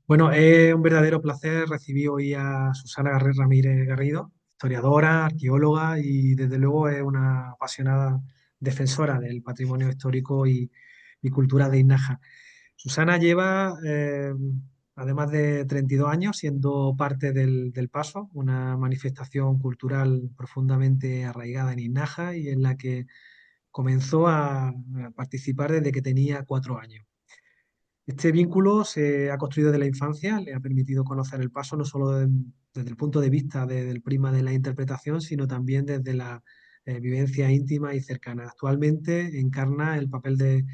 Bueno, es un verdadero placer recibir hoy a Susana Ramírez Garrido, historiadora, arqueóloga y desde luego es una apasionada defensora del patrimonio histórico y cultural de Inaja. Susana lleva, además de 32 años, siendo parte del Paso, una manifestación cultural profundamente arraigada en Inaja y en la que comenzó a participar desde que tenía 4 años. Este vínculo se ha construido desde la infancia, le ha permitido conocer el paso no solo desde el punto de vista del prisma de la interpretación, sino también desde la vivencia íntima y cercana. Actualmente encarna el papel de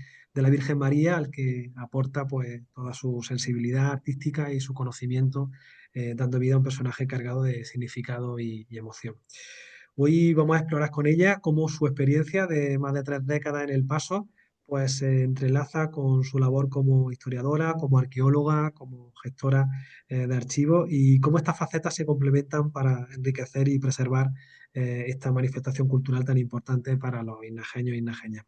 la Virgen María, al que aporta pues toda su sensibilidad artística y su conocimiento, dando vida a un personaje cargado de significado y emoción. Hoy vamos a explorar con ella cómo su experiencia de más de 3 décadas en el paso pues se entrelaza con su labor como historiadora, como arqueóloga, como gestora de archivos y cómo estas facetas se complementan para enriquecer y preservar esta manifestación cultural tan importante para los inajeños e inajeñas.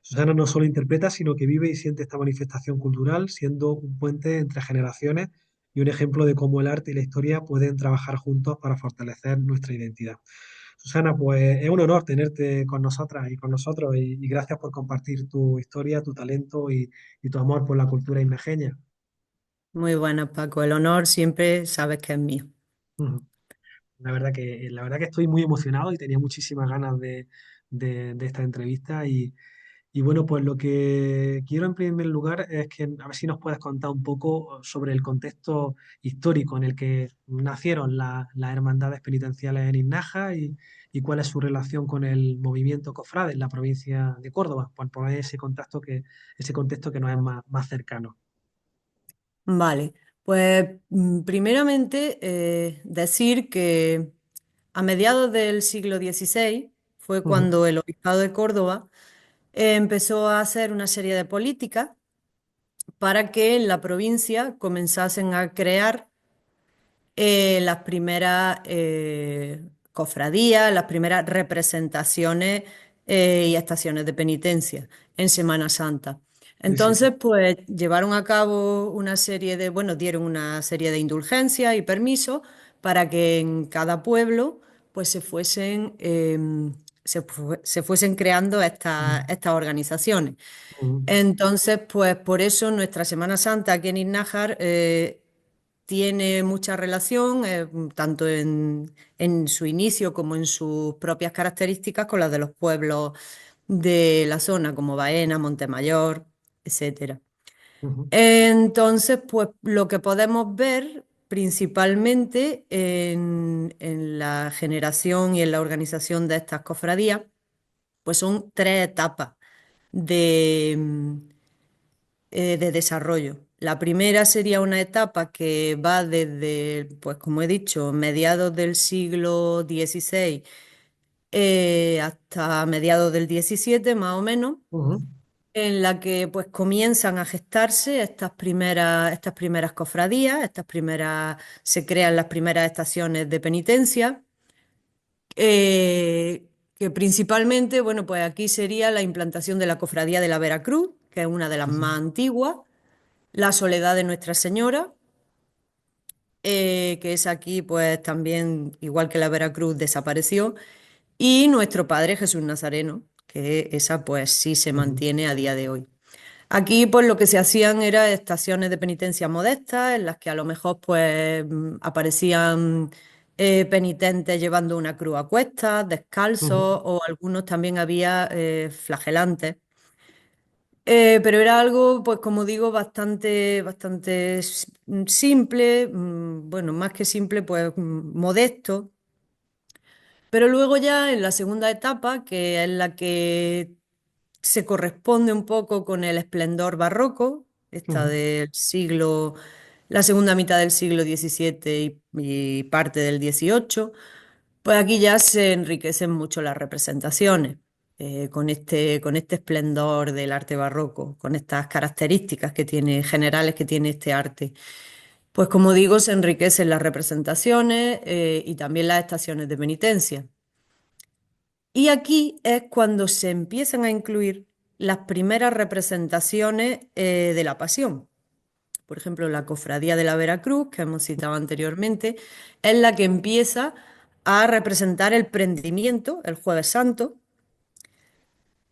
Susana no solo interpreta, sino que vive y siente esta manifestación cultural, siendo un puente entre generaciones y un ejemplo de cómo el arte y la historia pueden trabajar juntos para fortalecer nuestra identidad. Susana, pues es un honor tenerte con nosotras y con nosotros y gracias por compartir tu historia, tu talento y tu amor por la cultura imejeña. Muy buenas, Paco. El honor siempre sabes que es mío. Ujú. La verdad que estoy muy emocionado y tenía muchísimas ganas de esta entrevista y bueno, pues lo que quiero en primer lugar es que a ver si nos puedes contar un poco sobre el contexto histórico en el que nacieron las hermandades penitenciales en Inaja y cuál es su relación con el movimiento cofrade en la provincia de Córdoba, por poner ese contexto que nos es más cercano. Vale, pues primeramente decir que a mediados del siglo XVI fue Ujú, cuando el Obispado de Córdoba empezó a hacer una serie de políticas para que en la provincia comenzasen a crear las primeras cofradías, las primeras representaciones y estaciones de penitencia en Semana Santa. sí, sí, sí. Entonces, pues llevaron a cabo una serie de, bueno, dieron una serie de indulgencias y permisos para que en cada pueblo, pues se fuesen creando Ujú, estas organizaciones. ujú, Entonces, pues por eso nuestra Semana Santa aquí en Iznájar tiene mucha relación, tanto en su inicio como en sus propias características, con las de los pueblos de la zona, como Baena, Montemayor, etcétera. ujú, Entonces, pues lo que podemos ver principalmente en la generación y en la organización de estas cofradías, pues son tres etapas de desarrollo. La primera sería una etapa que va desde, pues como he dicho, mediados del siglo XVI hasta mediados del XVII, más o menos, ujú, en la que pues comienzan a gestarse estas primeras cofradías, se crean las primeras estaciones de penitencia, que principalmente, bueno, pues aquí sería la implantación de la Cofradía de la Veracruz, que es una de las sí, sí. más antiguas, la Soledad de Nuestra Señora, que es aquí, pues también, igual que la Veracruz, desapareció, y Nuestro Padre Jesús Nazareno, que esa pues sí se Ujú, mantiene a día de hoy. Aquí pues lo que se hacían era estaciones de penitencia modestas, en las que a lo mejor pues aparecían penitentes llevando una cruz a cuestas, ujú, descalzos, o algunos también había flagelantes. Pero era algo, pues como digo, bastante simple, bueno, más que simple, pues modesto. Pero luego ya en la segunda etapa, que es la que se corresponde un poco con el esplendor barroco, esta ujú, del siglo, la segunda mitad del siglo XVII y parte del XVIII, pues aquí ya se enriquecen mucho las representaciones con este esplendor del arte barroco, con estas características que tiene, generales que tiene este arte. Pues como digo, se enriquecen las representaciones y también las estaciones de penitencia. Y aquí es cuando se empiezan a incluir las primeras representaciones de la Pasión. por ejemplo, la Cofradía de la Veracruz, que hemos citado anteriormente, es la que empieza a representar el prendimiento, el Jueves Santo,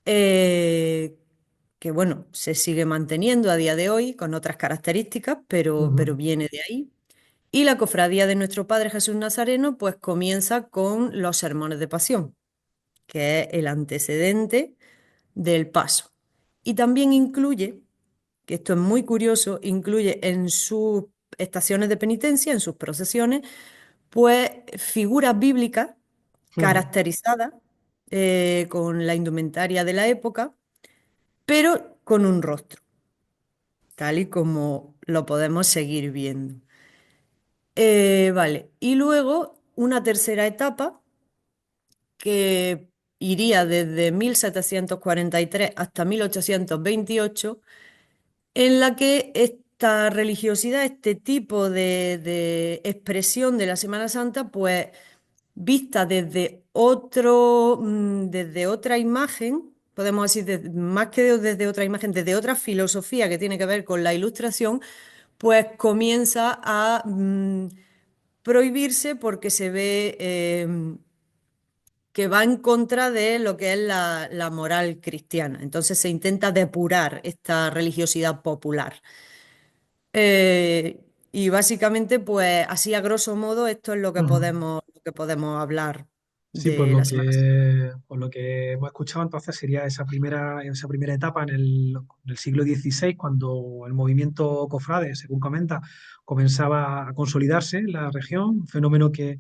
eh, que bueno, se sigue manteniendo a día de hoy con otras características, pero Ujú, viene de ahí. Y la Cofradía de Nuestro Padre Jesús Nazareno, pues comienza con los sermones de pasión, que es el antecedente del paso. Y también incluye, que esto es muy curioso, incluye en sus estaciones de penitencia, en sus procesiones, pues figuras bíblicas ujú. caracterizadas con la indumentaria de la época, pero con un rostro, tal y como lo podemos seguir viendo. Vale, y luego una tercera etapa que iría desde 1743 hasta 1828, en la que esta religiosidad, este tipo de expresión de la Semana Santa, pues vista desde otra imagen, podemos decir, más que desde otra imagen, desde otra filosofía que tiene que ver con la ilustración, pues comienza a prohibirse porque se ve que va en contra de lo que es la moral cristiana. Entonces se intenta depurar esta religiosidad popular. Y básicamente, pues así a grosso modo, esto es Ujú. lo que podemos hablar Sí, por de la Semana Santa. por lo que hemos escuchado, entonces sería esa primera etapa en el siglo XVI, cuando el movimiento cofrade, según comenta, comenzaba a consolidarse en la región, un fenómeno que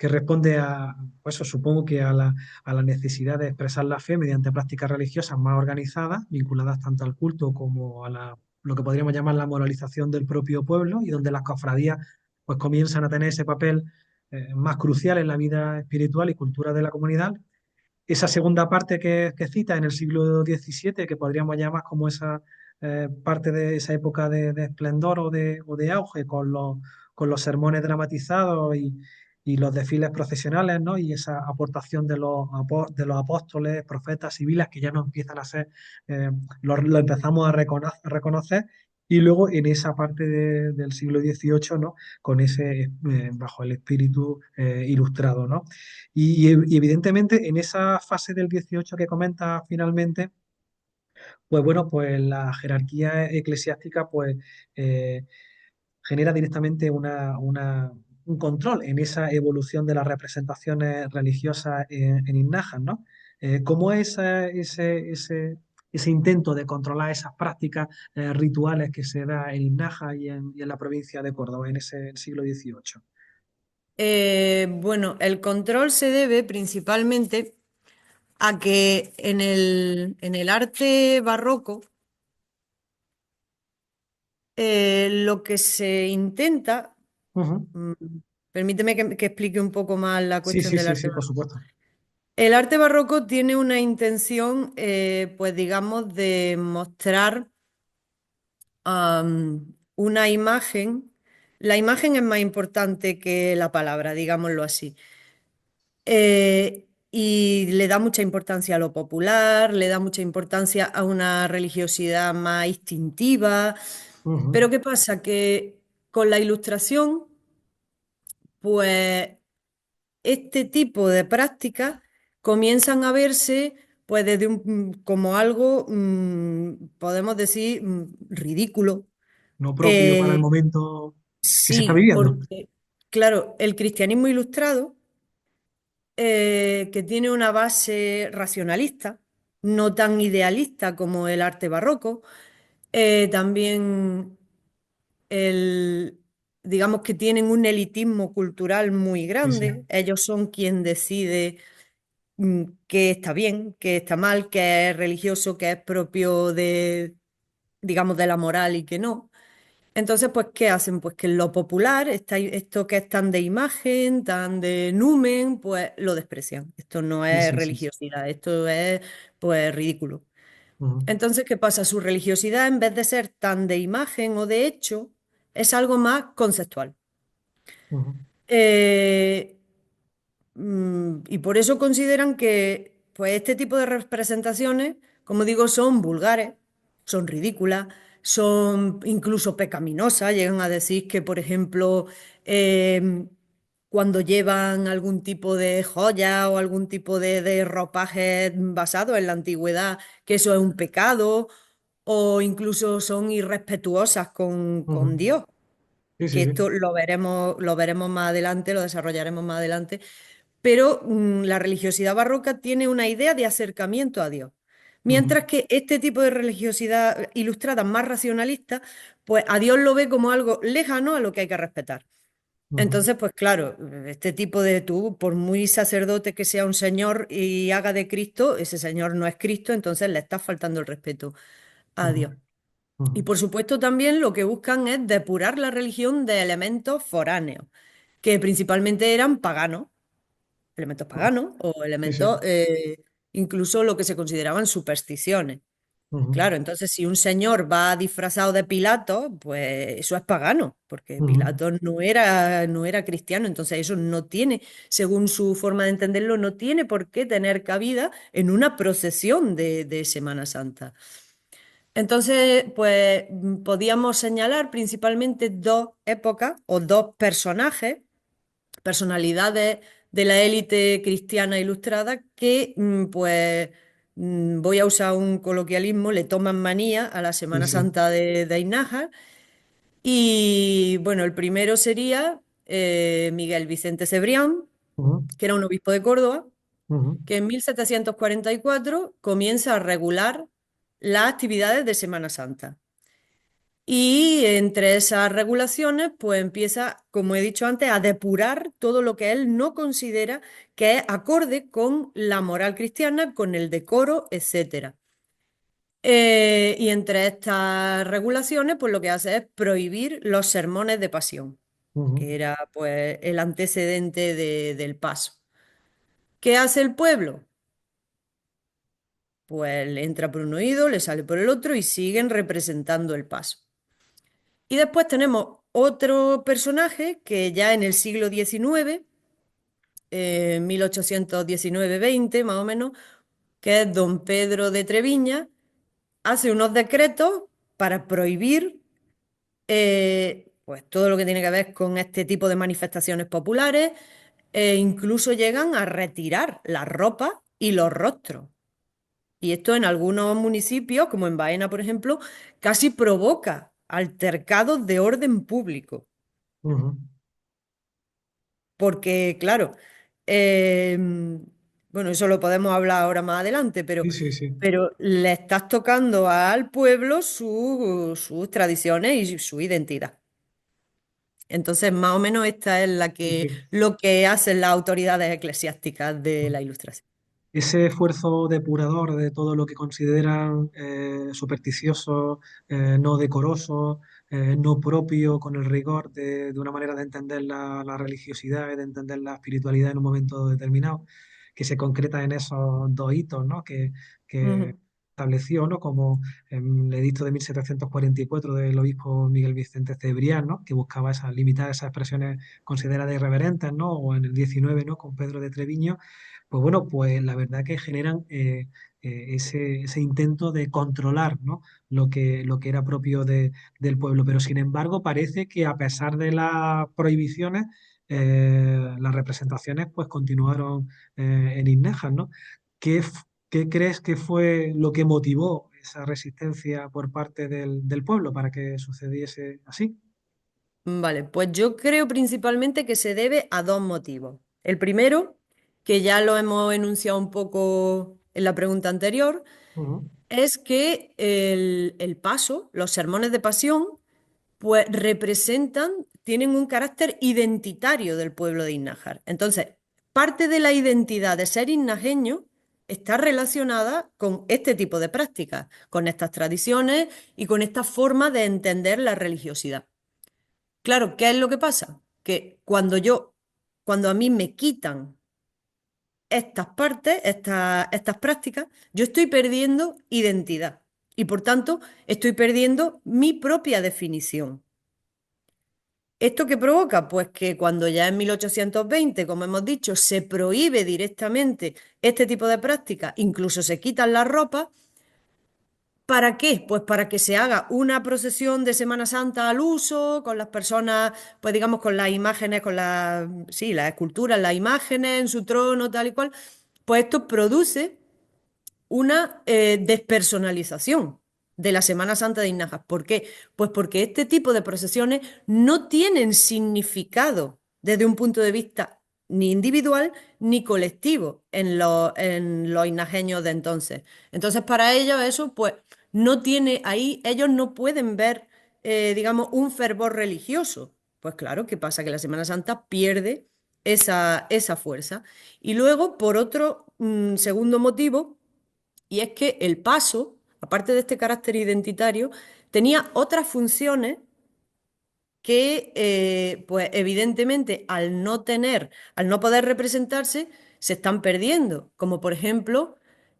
responde a, pues eso, supongo que a la necesidad de expresar la fe mediante prácticas religiosas más organizadas, vinculadas tanto al culto como a lo que podríamos llamar la moralización del propio pueblo, y donde las cofradías pues comienzan a tener ese papel más crucial en la vida espiritual y cultural de la comunidad. Esa segunda parte que cita en el siglo XVII, que podríamos llamar como esa parte de esa época de esplendor o de auge, con los sermones dramatizados y los desfiles procesionales, ¿no? Y esa aportación de los apóstoles, profetas, civiles, que ya no empiezan a ser, lo empezamos a reconocer. Y luego en esa parte del siglo XVIII, ¿no? Con ese, bajo el espíritu ilustrado, ¿no? Y evidentemente en esa fase del 18 que comenta finalmente, pues bueno, pues la jerarquía eclesiástica pues eh, genera directamente un control en esa evolución de las representaciones religiosas en Innajas, ¿no? ¿Cómo es ese intento de controlar esas prácticas rituales que se da en Innaja y en la provincia de Córdoba en ese siglo XVIII? Bueno, el control se debe principalmente a que en el arte barroco lo que se intenta, Ujú. mm, permíteme que explique un poco más la Sí, cuestión sí, del sí, arte sí, por barroco. supuesto. El arte barroco tiene una intención, pues digamos, de mostrar una imagen. La imagen es más importante que la palabra, digámoslo así. Y le da mucha importancia a lo popular, le da mucha importancia a una religiosidad más instintiva. Ujú. Pero ¿qué pasa? Que con la ilustración, pues este tipo de prácticas comienzan a verse pues desde como algo, podemos decir, ridículo. No propio para el Eh, momento que se está sí, viviendo. porque, claro, el cristianismo ilustrado, que tiene una base racionalista, no tan idealista como el arte barroco, también el, digamos que tienen un elitismo cultural muy Sí, sí. grande. Ellos son quien decide qué está bien, qué está mal, qué es religioso, qué es propio de, digamos, de la moral y qué no. Entonces, pues, ¿qué hacen? Pues que en lo popular, esto que es tan de imagen, tan de numen, pues lo desprecian. Esto no Sí, es sí, sí, sí. religiosidad, esto es, pues, ridículo. Ujú, Entonces, ¿qué pasa? Su religiosidad, en vez de ser tan de imagen o de hecho, es algo más conceptual. ujú, Eh, y por eso consideran que pues, este tipo de representaciones, como digo, son vulgares, son ridículas, son incluso pecaminosas. Llegan a decir que, por ejemplo, eh, cuando llevan algún tipo de joya o algún tipo de ropaje basado en la antigüedad, que eso es un pecado, o incluso son irrespetuosas con ujú. Dios, Sí, que sí, sí. esto lo veremos más adelante, lo desarrollaremos más adelante, pero la religiosidad barroca tiene una idea de acercamiento a Dios. Ujú, Mientras que este tipo de religiosidad ilustrada, más racionalista, pues a Dios lo ve como algo lejano a lo que hay que respetar. ujú, Entonces, pues claro, este tipo de tú, por muy sacerdote que sea un señor y haga de Cristo, ese señor no es Cristo, entonces le está faltando el respeto a ujú, Dios. ujú. Y por supuesto también lo que buscan es depurar la religión de elementos foráneos, que principalmente eran paganos, elementos Ah, paganos o sí, sí. elementos, incluso lo que se consideraban supersticiones. Ujú, Claro, entonces si un señor va disfrazado de Pilato, pues eso es pagano, porque ujú, Pilato no era cristiano, entonces eso no tiene, según su forma de entenderlo, no tiene por qué tener cabida en una procesión de Semana Santa. Entonces, pues podíamos señalar principalmente dos épocas o dos personajes, personalidades de la élite cristiana ilustrada que, pues, voy a usar un coloquialismo, le toman manía a la sí, Semana sí. Santa de Ainájar. Y bueno, el primero sería Miguel Vicente Cebrián, Ujú, que era un obispo de Córdoba, ujú, que en 1744 comienza a regular las actividades de Semana Santa. Y entre esas regulaciones, pues empieza, como he dicho antes, a depurar todo lo que él no considera que es acorde con la moral cristiana, con el decoro, etcétera. Y entre estas regulaciones, pues lo que hace es prohibir los sermones de pasión, ujú, que era pues el antecedente del paso. ¿Qué hace el pueblo? Pues le entra por un oído, le sale por el otro y siguen representando el paso. Y después tenemos otro personaje que ya en el siglo XIX, 1819-20 más o menos, que es don Pedro de Treviña, hace unos decretos para prohibir pues todo lo que tiene que ver con este tipo de manifestaciones populares, e incluso llegan a retirar la ropa y los rostros. Y esto en algunos municipios, como en Baena, por ejemplo, casi provoca altercados de orden público. ujú. Porque, claro, bueno, eso lo podemos hablar ahora más adelante, Sí, sí, sí. pero le estás tocando al pueblo sus tradiciones y su identidad. Entonces, más o menos esta es Sí, sí. lo que hacen las autoridades eclesiásticas de la Ilustración. Ese esfuerzo depurador de todo lo que consideran supersticioso, no decoroso, no propio, con el rigor de una manera de entender la religiosidad y de entender la espiritualidad en un momento determinado, que se concreta en esos dos hitos, ¿no? Que Ujú, estableció, ¿no? Como el edicto de 1744 del obispo Miguel Vicente Cebrián, ¿no? Que buscaba limitar esas expresiones consideradas irreverentes, ¿no? O en el 19, ¿no? Con Pedro de Treviño, pues bueno, pues la verdad que generan ese intento de controlar, ¿no? Lo que era propio del pueblo. Pero sin embargo, parece que a pesar de las prohibiciones, las representaciones pues continuaron en Innejas, ¿no? ¿Qué crees que fue lo que motivó esa resistencia por parte del pueblo para que sucediese así? vale, pues yo creo principalmente que se debe a dos motivos. El primero, que ya lo hemos enunciado un poco en la pregunta anterior, Ujú, es que el paso, los sermones de pasión, pues tienen un carácter identitario del pueblo de Iznájar. Entonces, parte de la identidad de ser isnajeño está relacionada con este tipo de prácticas, con estas tradiciones y con esta forma de entender la religiosidad. Claro, ¿qué es lo que pasa? Que cuando a mí me quitan estas partes, estas prácticas, yo estoy perdiendo identidad y por tanto estoy perdiendo mi propia definición. ¿Esto qué provoca? Pues que cuando ya en 1820, como hemos dicho, se prohíbe directamente este tipo de prácticas, incluso se quitan las ropas, ¿Para qué? Pues para que se haga una procesión de Semana Santa al uso, con las personas, pues digamos, con las imágenes, con las, sí, las esculturas, las imágenes en su trono, tal y cual. Pues esto produce una despersonalización de la Semana Santa de Hinajas. ¿Por qué? Pues porque este tipo de procesiones no tienen significado desde un punto de vista ni individual ni colectivo en los hinajeños de entonces. Entonces, para ellos eso, pues, no tiene ahí, ellos no pueden ver, digamos, un fervor religioso. Pues claro, ¿qué pasa? Que la Semana Santa pierde esa fuerza. Y luego, por otro segundo motivo, y es que el paso, aparte de este carácter identitario, tenía otras funciones que, pues evidentemente, al no poder representarse, se están perdiendo. Como por ejemplo,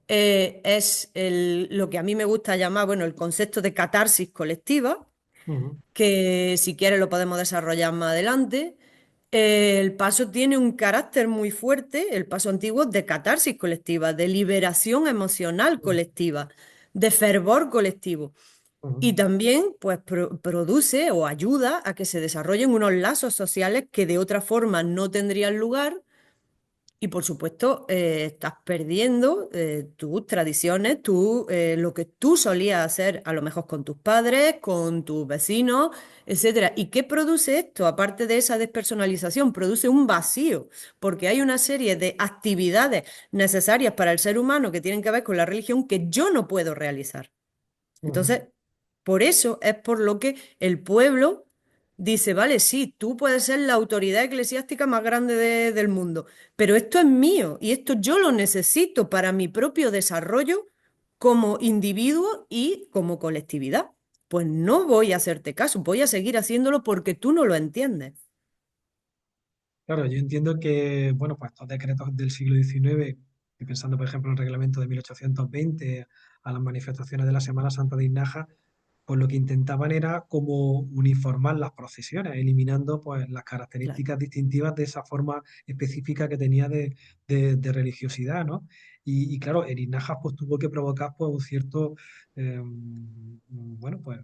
lo que a mí me gusta llamar, bueno, el concepto de catarsis colectiva, Ujú, que si quieres lo podemos desarrollar más adelante. El paso tiene un carácter muy fuerte, el paso antiguo, de catarsis colectiva, de liberación emocional ujú, colectiva, de fervor colectivo. ujú. Y también, pues, produce o ayuda a que se desarrollen unos lazos sociales que de otra forma no tendrían lugar y por supuesto, estás perdiendo tus tradiciones, lo que tú solías hacer a lo mejor con tus padres, con tus vecinos, etcétera. ¿Y qué produce esto? Aparte de esa despersonalización, produce un vacío, porque hay una serie de actividades necesarias para el ser humano que tienen que ver con la religión que yo no puedo realizar. Ujú. Entonces, por eso es por lo que el pueblo dice, vale, sí, tú puedes ser la autoridad eclesiástica más grande del mundo, pero esto es mío y esto yo lo necesito para mi propio desarrollo como individuo y como colectividad. Pues no voy a hacerte caso, voy a seguir haciéndolo porque tú no lo entiendes. Claro, yo entiendo que, bueno, pues estos decretos del siglo XIX, y pensando, por ejemplo, en el reglamento de 1820, a las manifestaciones de la Semana Santa de Inaja, pues lo que intentaban era como uniformar las procesiones, eliminando pues las Claro. características distintivas de esa forma específica que tenía de religiosidad, ¿no? Y claro, en Inaja pues tuvo que provocar pues un cierto, bueno, pues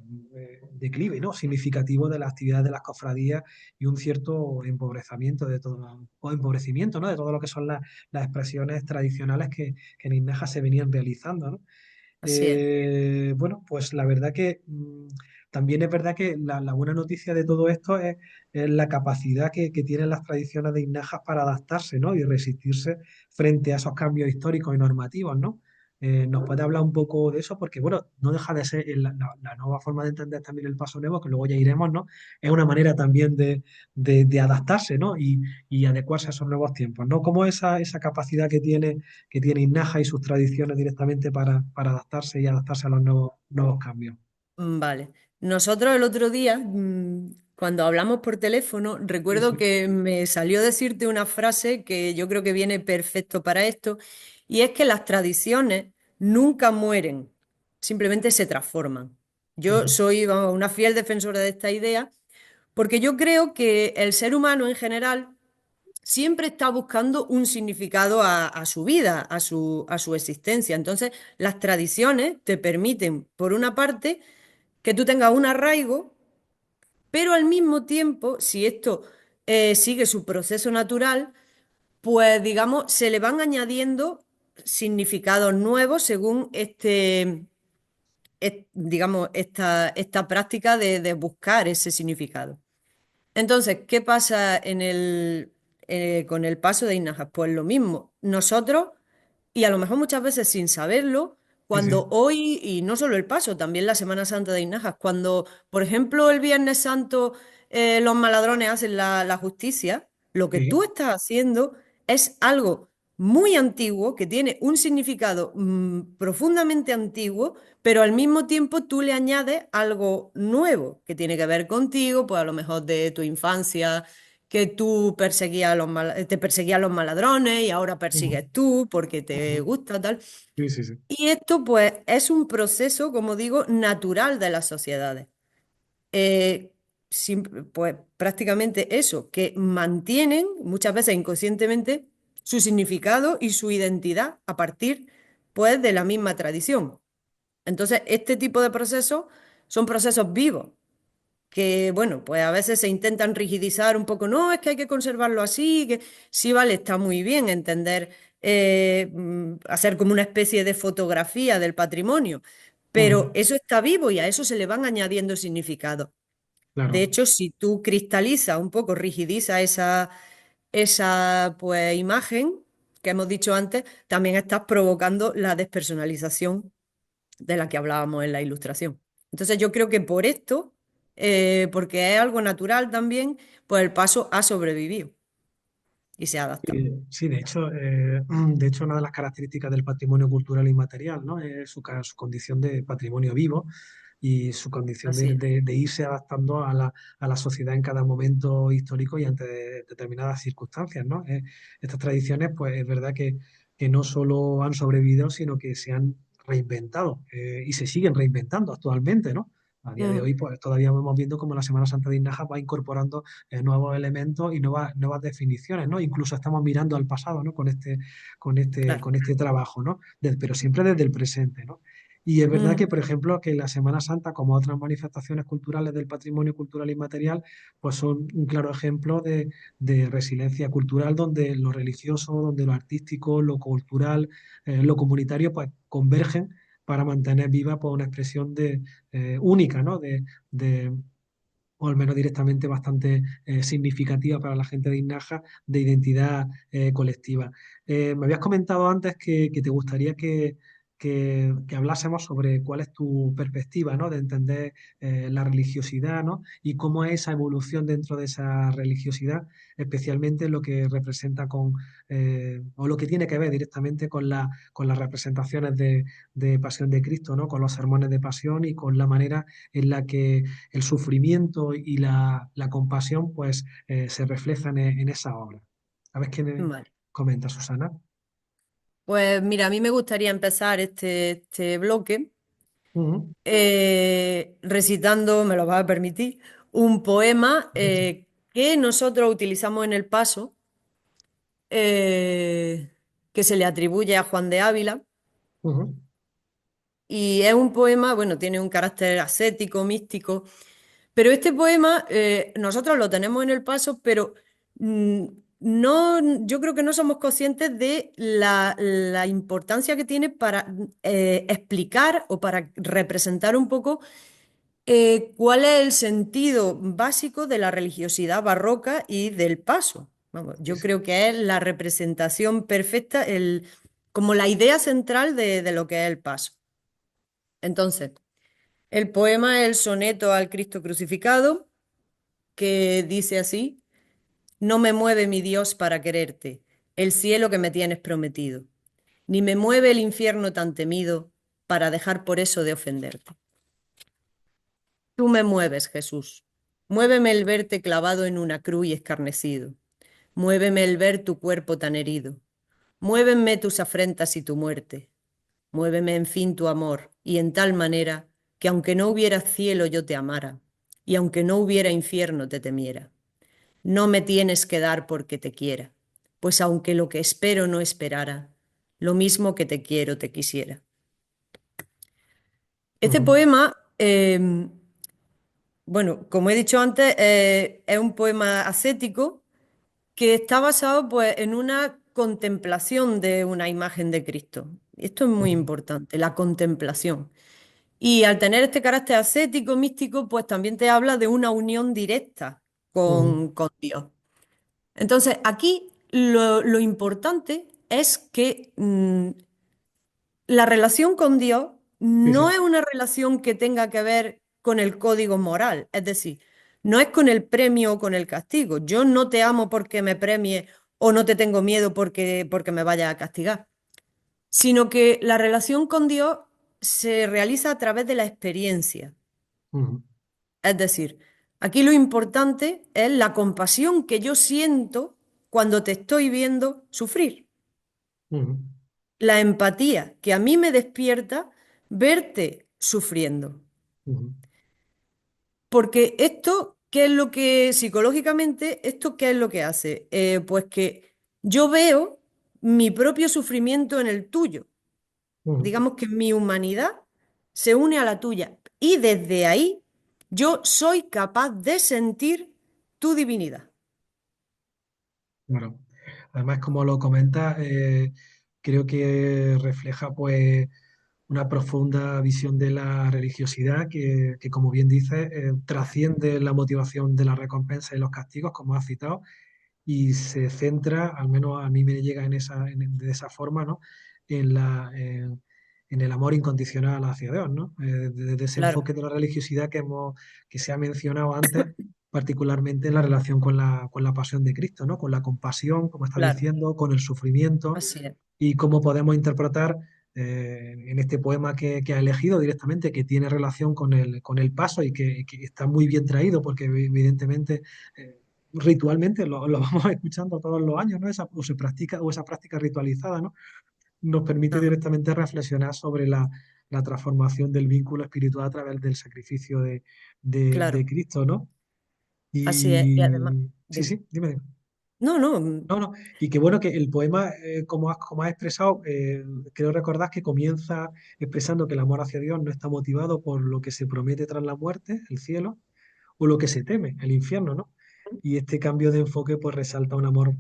declive, ¿no? Significativo de la actividad de las cofradías y un cierto empobrecimiento de todo, o empobrecimiento, ¿no? De todo lo que son las expresiones tradicionales que en Inaja se venían realizando, ¿no? Así es. Bueno, pues la verdad que también es verdad que la buena noticia de todo esto es la capacidad que tienen las tradiciones de Inajas para adaptarse, ¿no? Y resistirse frente a esos cambios históricos y normativos, ¿no? ¿Nos puede hablar un poco de eso? Porque, bueno, no deja de ser la nueva forma de entender también el Paso Nuevo, que luego ya iremos, ¿no? Es una manera también de adaptarse, ¿no? Y adecuarse a esos nuevos tiempos, ¿no? Como esa capacidad que tiene Inaja y sus tradiciones directamente para adaptarse y adaptarse a los nuevos cambios. Vale. Nosotros el otro día, cuando hablamos por teléfono, Sí, recuerdo sí, que me salió decirte una frase que yo creo que viene perfecto para esto, y es que las tradiciones nunca mueren, simplemente se transforman. Yo ujú, soy, vamos, una fiel defensora de esta idea, porque yo creo que el ser humano en general siempre está buscando un significado a su vida, a su existencia. Entonces, las tradiciones te permiten, por una parte, que tú tengas un arraigo, pero al mismo tiempo, si esto sigue su proceso natural, pues digamos, se le van añadiendo significados nuevos según digamos, esta práctica de buscar ese significado. Entonces, ¿qué pasa con el paso de Hinajas? Pues lo mismo. Nosotros, y a lo mejor muchas veces sin saberlo, sí, cuando sí, hoy, y no solo el paso, también la Semana Santa de Hinajas, cuando, por ejemplo, el Viernes Santo los maladrones hacen la justicia, lo que tú sí, estás haciendo es algo muy antiguo, que tiene un significado profundamente antiguo, pero al mismo tiempo tú le añades algo nuevo que tiene que ver contigo, pues a lo mejor de tu infancia, que tú te perseguían los maladrones y ahora ujú, persigues tú porque te ujú, gusta tal. sí, sí, sí, Y esto pues es un proceso, como digo, natural de las sociedades. Eh, pues prácticamente eso, que mantienen muchas veces inconscientemente su significado y su identidad a partir pues de la misma tradición. Entonces, este tipo de procesos son procesos vivos que, bueno, pues a veces se intentan rigidizar un poco, no, es que hay que conservarlo así, que sí, vale, está muy bien entender, hacer como una especie de fotografía del patrimonio, pero Ujú, eso está vivo y a eso se le van añadiendo significados. De claro. hecho, si tú cristalizas un poco, rigidizas esa pues, imagen que hemos dicho antes, también estás provocando la despersonalización de la que hablábamos en la ilustración. Entonces yo creo que por esto, porque es algo natural también, pues el paso ha sobrevivido y se ha adaptado. Sí, de hecho, de hecho, una de las características del patrimonio cultural inmaterial, ¿no? Es su condición de patrimonio vivo y su condición Así es. de irse adaptando a la sociedad en cada momento histórico y ante determinadas circunstancias, ¿no? Estas tradiciones, pues es verdad que no solo han sobrevivido, sino que se han reinventado y se siguen reinventando actualmente, ¿no? A día de Mm, hoy, pues todavía vamos viendo cómo la Semana Santa de Inaja va incorporando nuevos elementos y nuevas definiciones, ¿no? Incluso estamos mirando al pasado, ¿no? claro. Con este trabajo, ¿no? Pero siempre desde el presente, ¿no? Y es verdad que, Mm, por ejemplo, que la Semana Santa, como otras manifestaciones culturales del patrimonio cultural inmaterial, pues son un claro ejemplo de resiliencia cultural donde lo religioso, donde lo artístico, lo cultural, lo comunitario, pues convergen para mantener viva pues, una expresión única, ¿no? De, o al menos directamente bastante significativa para la gente de Inaja, de identidad colectiva. Me habías comentado antes que te gustaría que hablásemos sobre cuál es tu perspectiva, ¿no? De entender la religiosidad, ¿no? Y cómo es esa evolución dentro de esa religiosidad, especialmente lo que representa o lo que tiene que ver directamente con las representaciones de Pasión de Cristo, ¿no? Con los sermones de pasión y con la manera en la que el sufrimiento y la compasión pues se reflejan en esa obra. A ver qué me vale. comenta Susana. Pues mira, a mí me gustaría empezar este bloque Ujú. recitando, me lo vas a permitir, un poema Correcto. que nosotros utilizamos en el paso, que se le atribuye a Juan de Ávila. Ujú, Y es un poema, bueno, tiene un carácter ascético, místico, pero este poema nosotros lo tenemos en el paso, pero mm, no, yo creo que no somos conscientes de la importancia que tiene para explicar o para representar un poco cuál es el sentido básico de la religiosidad barroca y del paso. Vamos, sí, yo sí. creo que es la representación perfecta, como la idea central de lo que es el paso. Entonces, el poema es el soneto al Cristo crucificado, que dice así: No me mueve mi Dios para quererte, el cielo que me tienes prometido, ni me mueve el infierno tan temido para dejar por eso de ofenderte. Tú me mueves, Jesús. Muéveme el verte clavado en una cruz y escarnecido. Muéveme el ver tu cuerpo tan herido. Muévenme tus afrentas y tu muerte. Muéveme, en fin, tu amor, y en tal manera que aunque no hubiera cielo yo te amara, y aunque no hubiera infierno te temiera. No me tienes que dar porque te quiera, pues aunque lo que espero no esperara, lo mismo que te quiero te quisiera. Este Ujú, poema, bueno, como he dicho antes, es un poema ascético que está basado pues en una contemplación de una imagen de Cristo. Esto es muy ujú, importante, la contemplación. Y al tener este carácter ascético, místico, pues también te habla de una unión directa ujú, con Dios. Entonces, aquí lo importante es que la relación con Dios sí, no sí. es una relación que tenga que ver con el código moral, es decir, no es con el premio o con el castigo. Yo no te amo porque me premie o no te tengo miedo porque me vaya a castigar, sino que la relación con Dios se realiza a través de la experiencia. Ujú, Es decir, aquí lo importante es la compasión que yo siento cuando te estoy viendo sufrir, ujú, la empatía que a mí me despierta verte sufriendo. ujú, Porque esto, ¿qué es lo que psicológicamente, esto qué es lo que hace? Pues que yo veo mi propio sufrimiento en el tuyo. ujú, Digamos que mi humanidad se une a la tuya. Y desde ahí yo soy capaz de sentir tu divinidad. Claro. Además, como lo comentas, creo que refleja pues una profunda visión de la religiosidad que, como bien dices, trasciende la motivación de la recompensa y los castigos, como has citado, y se centra, al menos a mí me llega de esa forma, ¿no? En en el amor incondicional hacia Dios, ¿no? Desde ese Claro, enfoque de la religiosidad que se ha mencionado antes, particularmente en la relación con con la pasión de Cristo, ¿no? Con la compasión, como estás claro, diciendo, con el sufrimiento así es, y cómo podemos interpretar en este poema que ha elegido directamente, que tiene relación con con el paso y que está muy bien traído, porque evidentemente ritualmente lo vamos escuchando todos los años, ¿no? O se practica, o esa práctica ritualizada, ¿no? Nos permite ajá, directamente reflexionar sobre la transformación del vínculo espiritual a través del sacrificio de claro, Cristo, ¿no? así es. Y además, Y sí, dime. sí, dime. No, no, No, no, y que bueno que el poema, como has expresado, creo recordar que comienza expresando que el amor hacia Dios no está motivado por lo que se promete tras la muerte, el cielo, o lo que se teme, el infierno, ¿no? Y este cambio de enfoque pues resalta un amor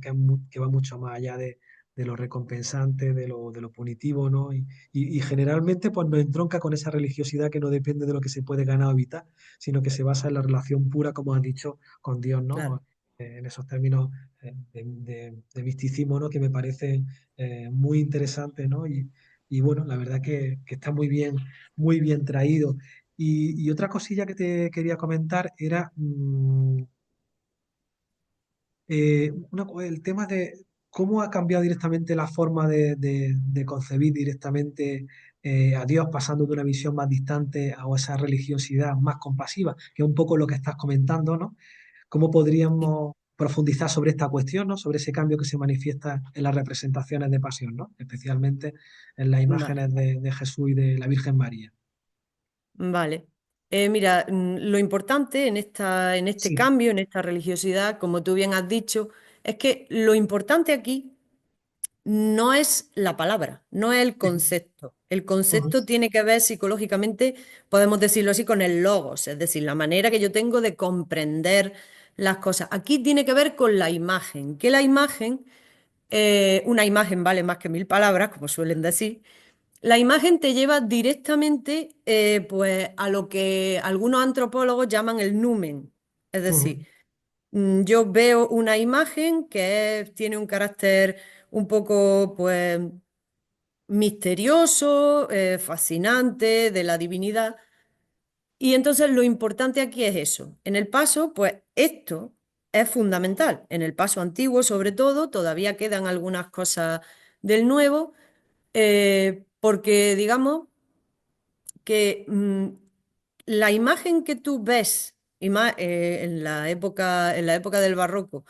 que va mucho más allá de lo recompensante, de lo punitivo, ¿no? Y generalmente pues nos entronca con esa religiosidad que no depende de lo que se puede ganar o evitar, sino que se basa en la relación pura, como has dicho, con Dios, claro. ¿no? En esos términos de misticismo, ¿no? Que me parece muy interesante, ¿no? Y bueno, la verdad que está muy bien traído. Y otra cosilla que te quería comentar era el tema de cómo ha cambiado directamente la forma de concebir directamente a Dios, pasando de una visión más distante a esa religiosidad más compasiva, que es un poco lo que estás comentando, ¿no? ¿Cómo Sí. podríamos profundizar sobre esta cuestión, ¿no? Sobre ese cambio que se manifiesta en las representaciones de pasión, ¿no? Especialmente en las Vale, imágenes de Jesús y de la Virgen María. vale. Mira, lo importante en este Sí. cambio, en esta religiosidad, como tú bien has dicho, es que lo importante aquí no es la palabra, no es el Sí. concepto. El Ujú. concepto tiene que ver psicológicamente, podemos decirlo así, con el logos, es decir, la manera que yo tengo de comprender las cosas. Aquí tiene que ver con la imagen, que la imagen, una imagen vale más que mil palabras, como suelen decir. La imagen te lleva directamente pues, a lo que algunos antropólogos llaman el numen. Es decir, Ujú. yo veo una imagen que tiene un carácter un poco pues, misterioso, fascinante, de la divinidad. Y entonces lo importante aquí es eso. En el paso, pues esto es fundamental. En el paso antiguo, sobre todo, todavía quedan algunas cosas del nuevo, porque digamos que la imagen que tú ves en la época del barroco,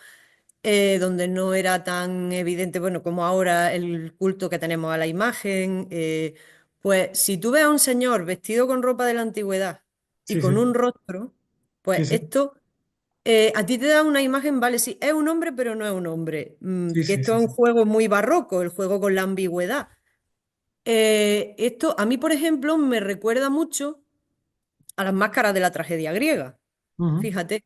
donde no era tan evidente, bueno, como ahora el culto que tenemos a la imagen, pues si tú ves a un señor vestido con ropa de la antigüedad y Sí, con sí, un rostro, sí, pues sí, esto a ti te da una imagen, vale, sí, es un hombre, pero no es un hombre. sí, Que sí, esto sí, es un sí. juego muy barroco, el juego con la ambigüedad. Esto a mí, por ejemplo, me recuerda mucho a las máscaras de la tragedia griega. Ujú. Fíjate.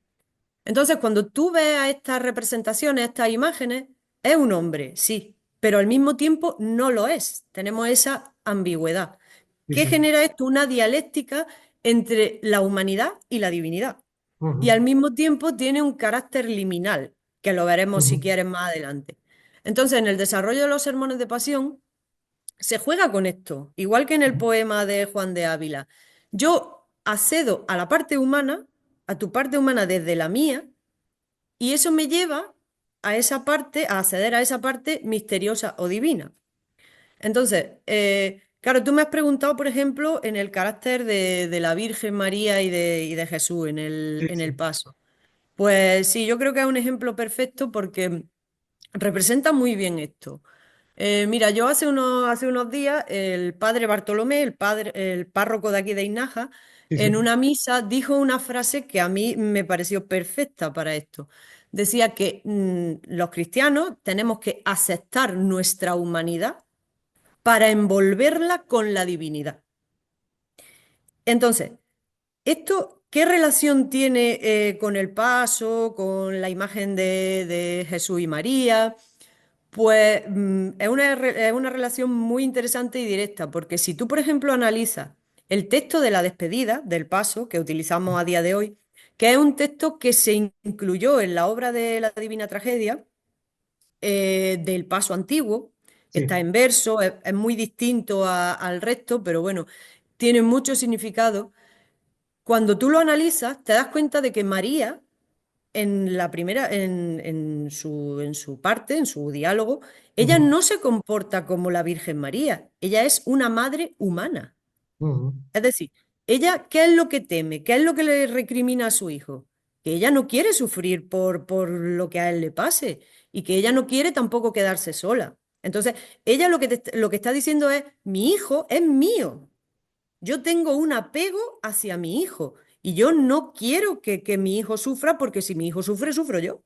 Entonces, cuando tú ves a estas representaciones, estas imágenes, es un hombre, sí, pero al mismo tiempo no lo es. Tenemos esa ambigüedad. Sí, ¿Qué sí. genera esto? Una dialéctica entre la humanidad y la divinidad. Y Ujú, al mismo tiempo tiene un carácter liminal, que lo veremos si ujú, quieres más adelante. Entonces, en el desarrollo de los sermones de pasión, se juega con esto, igual que en el ujú, poema de Juan de Ávila. Yo accedo a la parte humana, a tu parte humana desde la mía, y eso me lleva a esa parte, a acceder a esa parte misteriosa o divina. Entonces, claro, tú me has preguntado, por ejemplo, en el carácter de la Virgen María y de Jesús sí, en sí. el paso. Pues sí, yo creo que es un ejemplo perfecto porque representa muy bien esto. Mira, yo hace unos días, el padre Bartolomé, el párroco de aquí de Inaja, Sí, en sí. una misa dijo una frase que a mí me pareció perfecta para esto. Decía que los cristianos tenemos que aceptar nuestra humanidad para envolverla con la divinidad. Entonces, ¿esto qué relación tiene con el paso, con la imagen de Jesús y María? Pues es una relación muy interesante y directa, porque si tú, por ejemplo, analizas el texto de la despedida del paso que utilizamos a día de hoy, que es un texto que se incluyó en la obra de la Divina Tragedia, del paso antiguo, está Sí. en verso, es muy distinto al resto, pero bueno, tiene mucho significado. Cuando tú lo analizas, te das cuenta de que María en la primera, en su parte, en su diálogo, ella Ujú, no se comporta como la Virgen María, ella es una madre humana. ujú, Es decir, ella, ¿qué es lo que teme? ¿Qué es lo que le recrimina a su hijo? Que ella no quiere sufrir por lo que a él le pase y que ella no quiere tampoco quedarse sola. Entonces, ella lo que está diciendo es, mi hijo es mío. Yo tengo un apego hacia mi hijo y yo no quiero que mi hijo sufra porque si mi hijo sufre, sufro yo.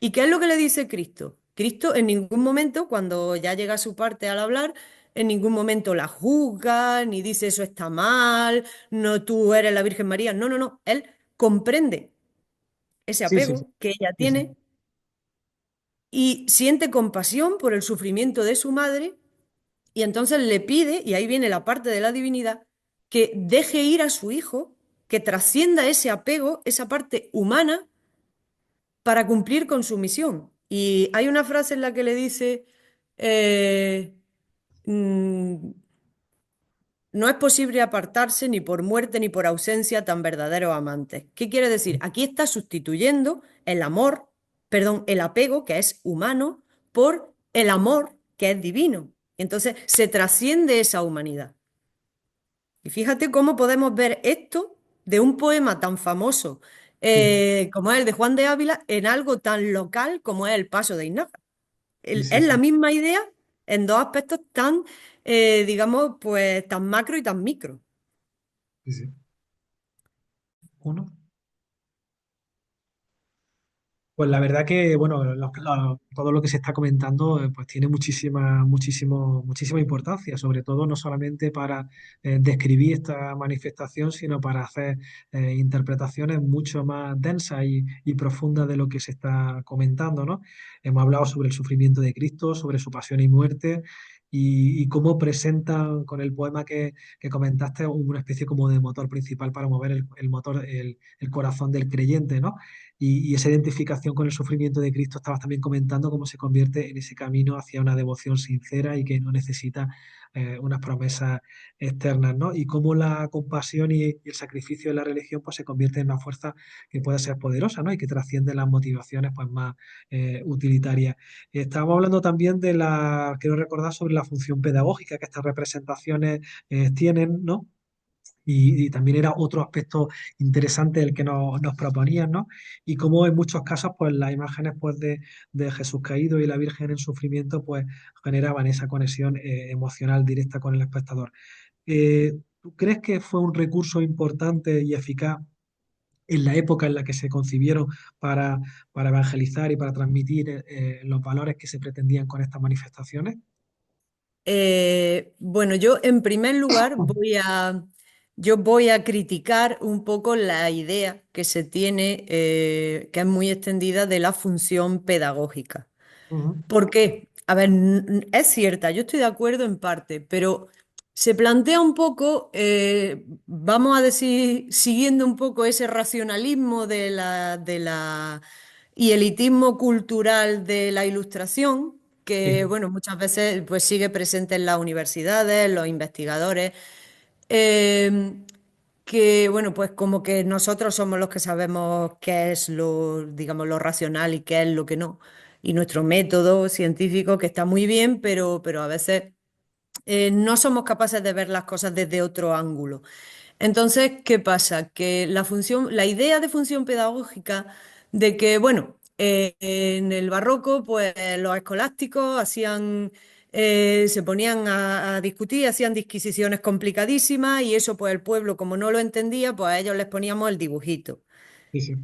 ¿Y qué es lo que le dice Cristo? Cristo en ningún momento, cuando ya llega a su parte al hablar, en ningún momento la juzga, ni dice eso está mal, no tú eres la Virgen María. No, no, no. Él comprende ese sí, sí, sí, apego que ella sí, sí, tiene y siente compasión por el sufrimiento de su madre y entonces le pide, y ahí viene la parte de la divinidad, que deje ir a su hijo, que trascienda ese apego, esa parte humana para cumplir con su misión. Y hay una frase en la que le dice, eh, mm, no es posible apartarse ni por muerte ni por ausencia tan verdaderos amantes. ¿Qué quiere decir? Aquí está sustituyendo el amor, perdón, el apego, que es humano, por el amor, que es divino. Entonces se trasciende esa humanidad. Y fíjate cómo podemos ver esto de un poema tan famoso sí, como es el de Juan de Ávila en algo tan local como es el Paso de Ignacia. sí, sí, Es la sí, misma idea en dos aspectos tan, digamos, pues tan macro y tan micro. sí, sí. Uno. Pues la verdad que, bueno, todo lo que se está comentando, pues tiene muchísima importancia, sobre todo no solamente para describir esta manifestación, sino para hacer interpretaciones mucho más densas y profundas de lo que se está comentando, ¿no? Hemos hablado sobre el sufrimiento de Cristo, sobre su pasión y muerte, y cómo presentan con el poema que comentaste una especie como de motor principal para mover el motor, el corazón del creyente, ¿no? Y esa identificación con el sufrimiento de Cristo estabas también comentando cómo se convierte en ese camino hacia una devoción sincera y que no necesita unas promesas externas, ¿no? Y cómo la compasión y el sacrificio de la religión pues se convierte en una fuerza que puede ser poderosa, ¿no? Y que trasciende las motivaciones pues más utilitarias. Estábamos hablando también quiero recordar sobre la función pedagógica que estas representaciones tienen, ¿no? Y también era otro aspecto interesante el que nos proponían, ¿no? Y cómo en muchos casos, pues las imágenes pues, de Jesús caído y la Virgen en sufrimiento, pues generaban esa conexión emocional directa con el espectador. ¿Tú crees que fue un recurso importante y eficaz en la época en la que se concibieron para, para evangelizar y para transmitir los valores que se pretendían con estas manifestaciones? Bueno, yo en primer lugar yo voy a criticar un poco la idea que se tiene, que es muy extendida, de la función pedagógica. Ujú, ¿Por qué? A ver, es cierta, yo estoy de acuerdo en parte, pero se plantea un poco, vamos a decir, siguiendo un poco ese racionalismo y elitismo cultural de la ilustración, que sí, bueno, muchas veces pues sigue presente en las universidades, los investigadores. eh, que bueno, pues como que nosotros somos los que sabemos qué es lo, digamos, lo racional y qué es lo que no. Y nuestro método científico, que está muy bien, pero a veces no somos capaces de ver las cosas desde otro ángulo. Entonces, ¿qué pasa? Que la idea de función pedagógica de que, bueno, en el barroco, pues los escolásticos se ponían a discutir, hacían disquisiciones complicadísimas y eso, pues el pueblo, como no lo entendía, pues a ellos les poníamos el dibujito. sí, sí,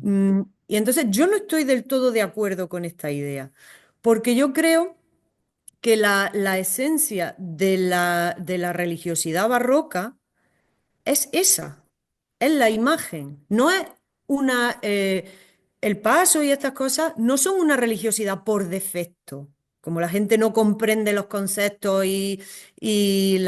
Y entonces yo no estoy del todo de acuerdo con esta idea, porque yo creo que la esencia de la religiosidad barroca es esa, es la imagen, no es una... el paso y estas cosas no son una religiosidad por defecto. Como la gente no comprende los conceptos y el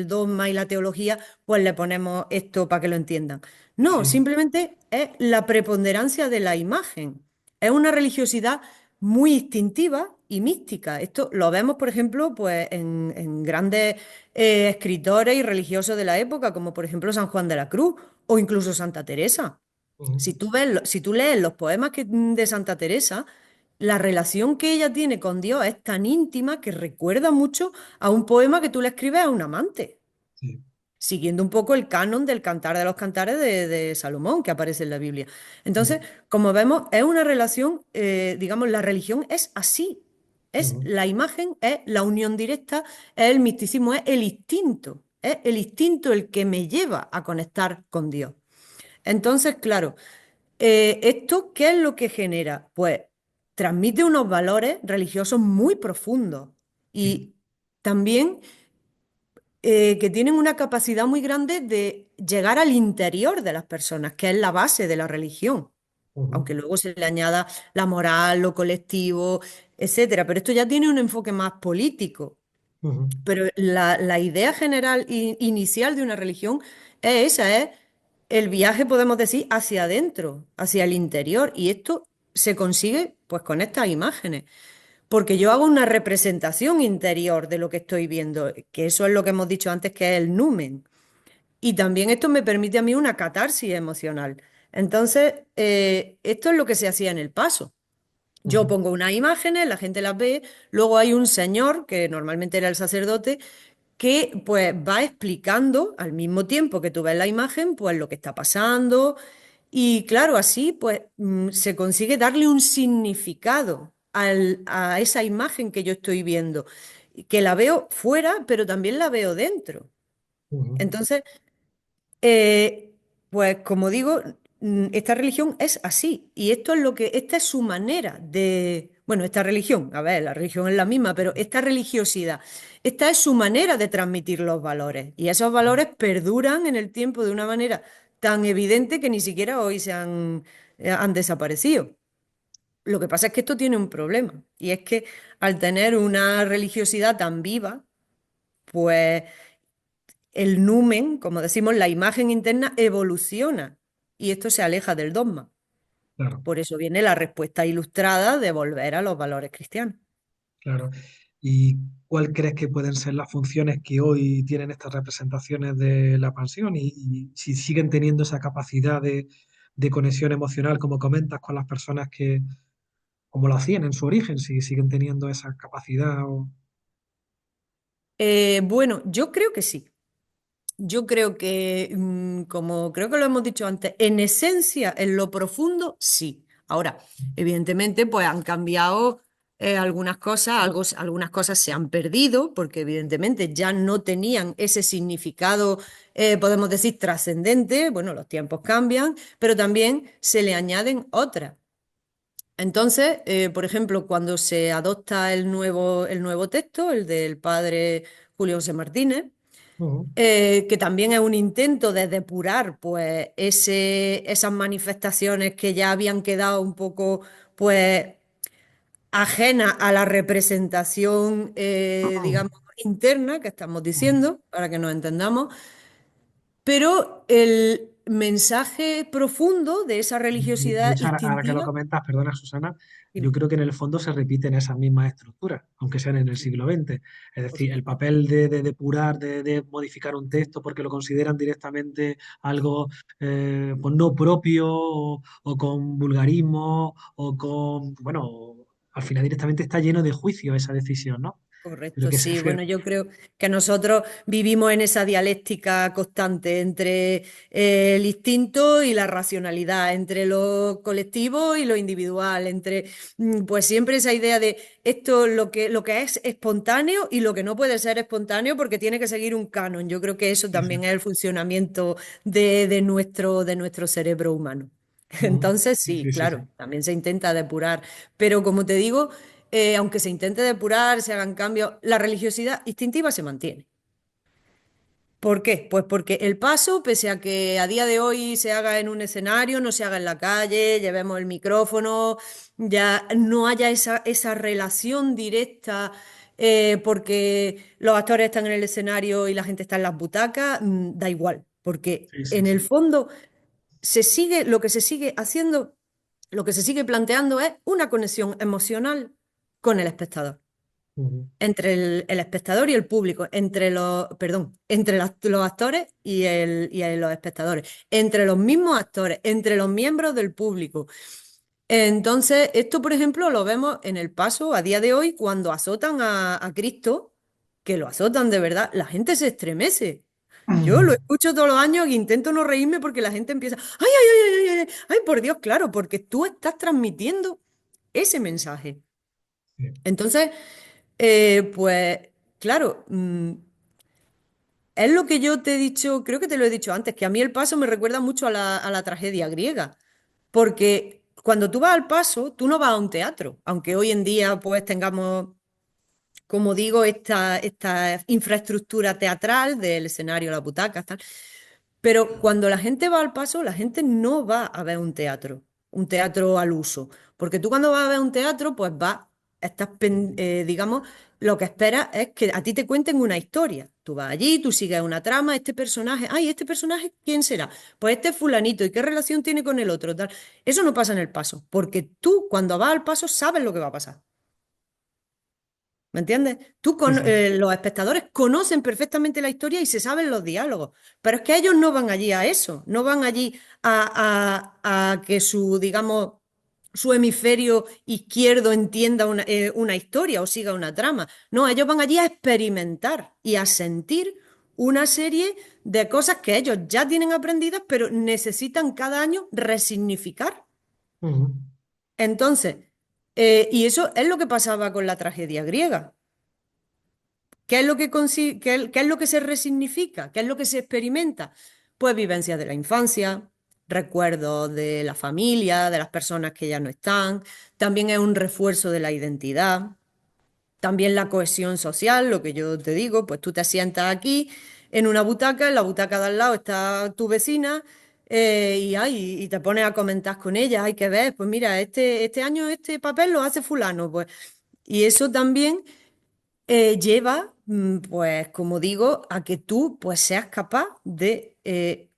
dogma y la teología, pues le ponemos esto para que lo entiendan. No, Sí. simplemente es la preponderancia de la imagen. Es una religiosidad muy instintiva y mística. Esto lo vemos, por ejemplo, pues en grandes escritores y religiosos de la época, como por ejemplo San Juan de la Cruz o incluso Santa Teresa. Ujú. Si tú lees los poemas de Santa Teresa, la relación que ella tiene con Dios es tan íntima que recuerda mucho a un poema que tú le escribes a un amante, Sí. siguiendo un poco el canon del Cantar de los Cantares de Salomón que aparece en la Biblia. Ujú. Entonces, como vemos, es una relación, digamos, la religión es así. Es Ujú. la imagen, es la unión directa, es el misticismo, es el instinto el que me lleva a conectar con Dios. Entonces, claro, ¿esto qué es lo que genera? Pues transmite unos valores religiosos muy profundos Sí. y también que tienen una capacidad muy grande de llegar al interior de las personas, que es la base de la religión, Ujú. aunque luego se le añada la moral, lo colectivo, etcétera. Pero esto ya tiene un enfoque más político. Ujú. Pero la idea general inicial de una religión es esa, es el viaje, podemos decir, hacia adentro, hacia el interior. Y esto se consigue pues con estas imágenes. Porque yo hago una representación interior de lo que estoy viendo, que eso es lo que hemos dicho antes, que es el numen. Y también esto me permite a mí una catarsis emocional. Entonces, esto es lo que se hacía en el paso. Yo Ujú. pongo unas imágenes, la gente las ve, luego hay un señor, que normalmente era el sacerdote, que pues va explicando al mismo tiempo que tú ves la imagen, pues lo que está pasando. Y claro, así pues se consigue darle un significado a esa imagen que yo estoy viendo, que la veo fuera, pero también la veo dentro. Ujú. Entonces, eh, pues como digo, esta religión es así y esto es lo que, esta es su manera de, bueno, esta religión, a ver, la religión es la misma, pero esta religiosidad, esta es su manera de transmitir los valores y esos valores perduran en el tiempo de una manera tan evidente que ni siquiera hoy han desaparecido. Lo que pasa es que esto tiene un problema y es que al tener una religiosidad tan viva, pues el numen, como decimos, la imagen interna evoluciona y esto se aleja del dogma. Claro, Por eso viene la respuesta ilustrada de volver a los valores cristianos. claro. ¿Y cuál crees que pueden ser las funciones que hoy tienen estas representaciones de la pasión y si siguen teniendo esa capacidad de conexión emocional, como comentas, con las personas que, como lo hacían en su origen, si siguen teniendo esa capacidad o... Bueno, yo creo que sí. Yo creo que, como creo que lo hemos dicho antes, en esencia, en lo profundo, sí. Ahora, evidentemente, pues han cambiado algunas cosas, algunas cosas se han perdido, porque evidentemente ya no tenían ese significado, podemos decir, trascendente. Bueno, los tiempos cambian, pero también se le añaden otras. Entonces, por ejemplo, cuando se adopta el nuevo texto, el del padre Julio José Martínez, Ujú. que también es un intento de depurar pues esas manifestaciones que ya habían quedado un poco pues ajenas a la representación digamos interna que estamos diciendo para que nos entendamos, pero el mensaje profundo de esa De religiosidad hecho, ahora que lo instintiva. comentas, perdona Susana, yo Dime, creo que en el fondo se repiten esas mismas estructuras, aunque sean en el sí, siglo XX. Es por decir, el supuesto. papel de depurar, de modificar un texto porque lo consideran directamente algo pues no propio o con vulgarismo o con, bueno, al final directamente está lleno de juicio esa decisión, ¿no? Pero Correcto, que se... sí. Bueno, yo creo que nosotros vivimos en esa dialéctica constante entre el instinto y la racionalidad, entre lo colectivo y lo individual, entre pues siempre esa idea de esto lo que es espontáneo y lo que no puede ser espontáneo porque tiene que seguir un canon. Yo creo que eso Sí, sí. también es el funcionamiento de nuestro cerebro humano. Ujú. Entonces, Sí, sí, sí, sí, sí. claro, también se intenta depurar, pero como te digo aunque se intente depurar, se hagan cambios, la religiosidad instintiva se mantiene. ¿Por qué? Pues porque el paso, pese a que a día de hoy se haga en un escenario, no se haga en la calle, llevemos el micrófono, ya no haya esa relación directa porque los actores están en el escenario y la gente está en las butacas, da igual, porque Sí, sí, en el sí. fondo lo que se sigue haciendo, lo que se sigue planteando es una conexión emocional con el espectador Ujú. entre el espectador y el público, entre entre los actores los espectadores, entre los mismos actores, entre los miembros del público. Entonces, esto, por ejemplo, lo vemos en el paso a día de hoy cuando azotan a Cristo, que lo azotan de verdad, la gente se estremece. Yo lo escucho todos los años e intento no reírme porque la gente empieza, ay, ay, ay, ay, ay, ay, ay, por Dios, claro, porque tú estás transmitiendo ese mensaje. Sí. Entonces, pues claro, es lo que yo te he dicho, creo que te lo he dicho antes, que a mí el paso me recuerda mucho a a la tragedia griega, porque cuando tú vas al paso, tú no vas a un teatro, aunque hoy en día pues tengamos, como digo, esta infraestructura teatral del escenario, las butacas, tal. Pero cuando la gente va al paso, la gente no va a ver un teatro al uso. Porque tú cuando vas a ver un teatro, pues vas, digamos, lo que esperas es que a ti te cuenten una historia. Tú vas allí, tú sigues una trama, este personaje, ay, ¿este personaje quién será? Pues este es fulanito, ¿y qué relación tiene con el otro? Tal. Eso no pasa en el paso, porque tú cuando vas al paso sabes lo que va a pasar. ¿Me entiendes? Sí, sí. Los espectadores conocen perfectamente la historia y se saben los diálogos, pero es que ellos no van allí a eso, no van allí a que digamos, su hemisferio izquierdo entienda una historia o siga una trama. No, ellos van allí a experimentar y a sentir una serie de cosas que ellos ya tienen aprendidas, pero necesitan cada año resignificar. Ujú. Entonces, y eso es lo que pasaba con la tragedia griega. ¿Qué es lo que qué es lo que se resignifica? ¿Qué es lo que se experimenta? Pues vivencias de la infancia, recuerdos de la familia, de las personas que ya no están. También es un refuerzo de la identidad. También la cohesión social, lo que yo te digo, pues tú te sientas aquí en una butaca, en la butaca de al lado está tu vecina y te pones a comentar con ella, hay que ver, pues mira, este año este papel lo hace fulano, pues. Y eso también lleva, pues como digo, a que tú pues seas capaz de,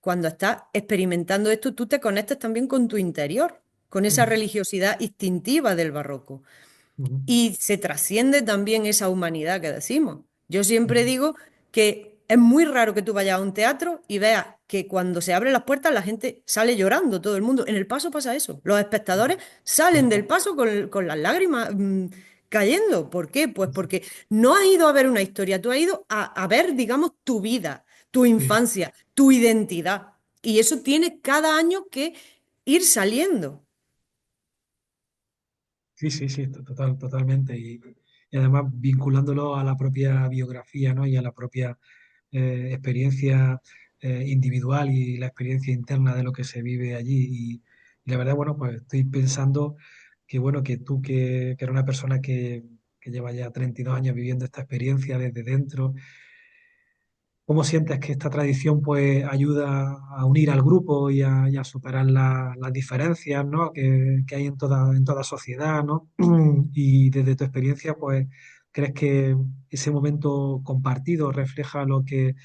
cuando estás experimentando esto, tú te conectes también con tu interior, con esa Ujú. religiosidad instintiva del barroco. Ujú. Y se trasciende también esa humanidad que decimos. Yo siempre Ujú. digo que es muy raro que tú vayas a un teatro y veas que cuando se abren las puertas la gente sale llorando, todo el mundo. En el paso pasa eso. Los espectadores salen del paso con las lágrimas cayendo. ¿Por qué? Pues porque no has ido a ver una historia, tú has ido a ver, digamos, tu vida, tu Sí. infancia, tu identidad. Y eso tiene cada año que ir saliendo. Sí, sí, sí, totalmente. Y además vinculándolo a la propia biografía, ¿no? Y a la propia experiencia individual y la experiencia interna de lo que se vive allí. Y la verdad, bueno, pues estoy pensando que, bueno, que tú que eres una persona que lleva ya 32 años viviendo esta experiencia desde dentro. ¿Cómo sientes que esta tradición pues ayuda a unir al grupo y a superar las diferencias, ¿no? que hay en toda sociedad, ¿no? Y desde tu experiencia, pues, ¿crees que ese momento compartido refleja lo que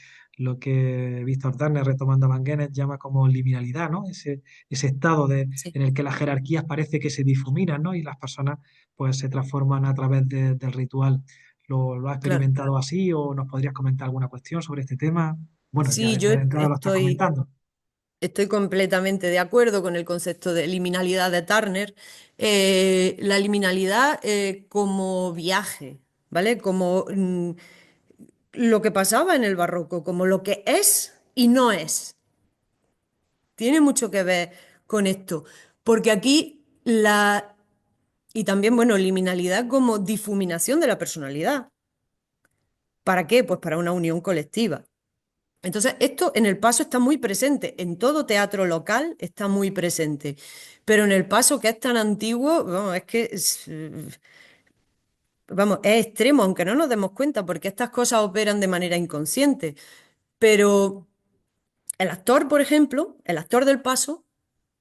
Víctor Turner, retomando a Van Genet, llama como liminalidad, ¿no? Ese estado Sí, en el que las jerarquías parece que se difuminan, ¿no? Y las personas pues se transforman a través del ritual. Lo has claro. experimentado así o nos podrías comentar alguna cuestión sobre este tema? Bueno, Sí, ya de entrada lo estás comentando. estoy completamente de acuerdo con el concepto de liminalidad de Turner. La liminalidad como viaje, ¿vale? Como lo que pasaba en el barroco, como lo que es y no es. Tiene mucho que ver con esto, porque aquí y también, bueno, liminalidad como difuminación de la personalidad. ¿Para qué? Pues para una unión colectiva. Entonces, esto en el paso está muy presente, en todo teatro local está muy presente, pero en el paso que es tan antiguo, vamos, vamos, es extremo, aunque no nos demos cuenta, porque estas cosas operan de manera inconsciente. Pero el actor, por ejemplo, el actor del paso,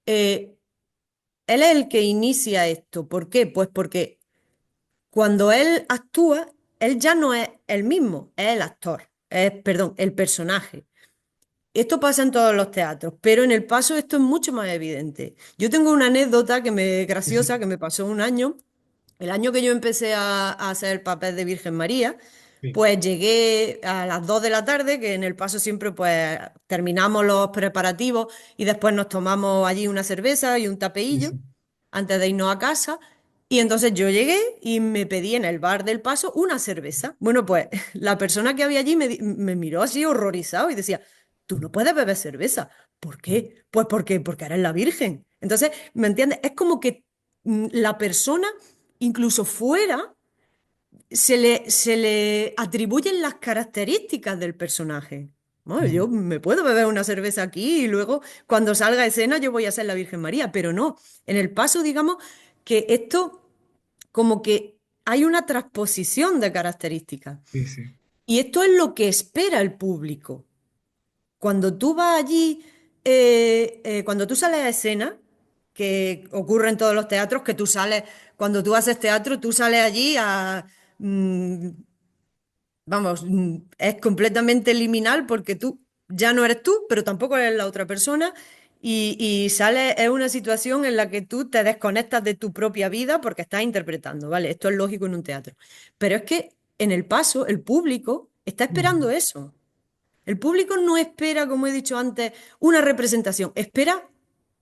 eh, él es el que inicia esto. ¿Por qué? Pues porque cuando él actúa, él ya no es el mismo, es el actor, es, perdón, el personaje. Esto pasa en todos los teatros, pero en el paso esto es mucho más evidente. Yo tengo una anécdota Sí, sí, graciosa que me pasó un año. El año que yo empecé a hacer el papel de Virgen María, sí, pues llegué a las 2 de la tarde, que en el paso siempre pues terminamos los preparativos y después nos tomamos allí una cerveza y un sí, tapeillo sí. antes de irnos a casa. Y entonces yo llegué y me pedí en el bar del paso una cerveza. Bueno, pues la persona que había allí me miró así horrorizado y decía, tú no puedes beber cerveza. ¿Por qué? Pues porque eres la Virgen. Entonces, ¿me entiendes? Es como que la persona, incluso fuera, se le atribuyen las características del personaje. Bueno, Ujú. yo me puedo beber una cerveza aquí y luego cuando salga a escena yo voy a ser la Virgen María, pero no. En el paso, digamos que esto como que hay una transposición de características. Sí, sí. Y esto es lo que espera el público. Cuando tú vas allí, cuando tú sales a escena, que ocurre en todos los teatros, que tú sales, cuando tú haces teatro, tú sales allí a, mm, vamos, es completamente liminal porque tú ya no eres tú, pero tampoco eres la otra persona. Y sales, es una situación en la que tú te desconectas de tu propia vida porque estás interpretando, ¿vale? Esto es lógico en un teatro. Pero es que en el paso, el público está Ujú. esperando eso. El público no espera, como he dicho antes, una representación, espera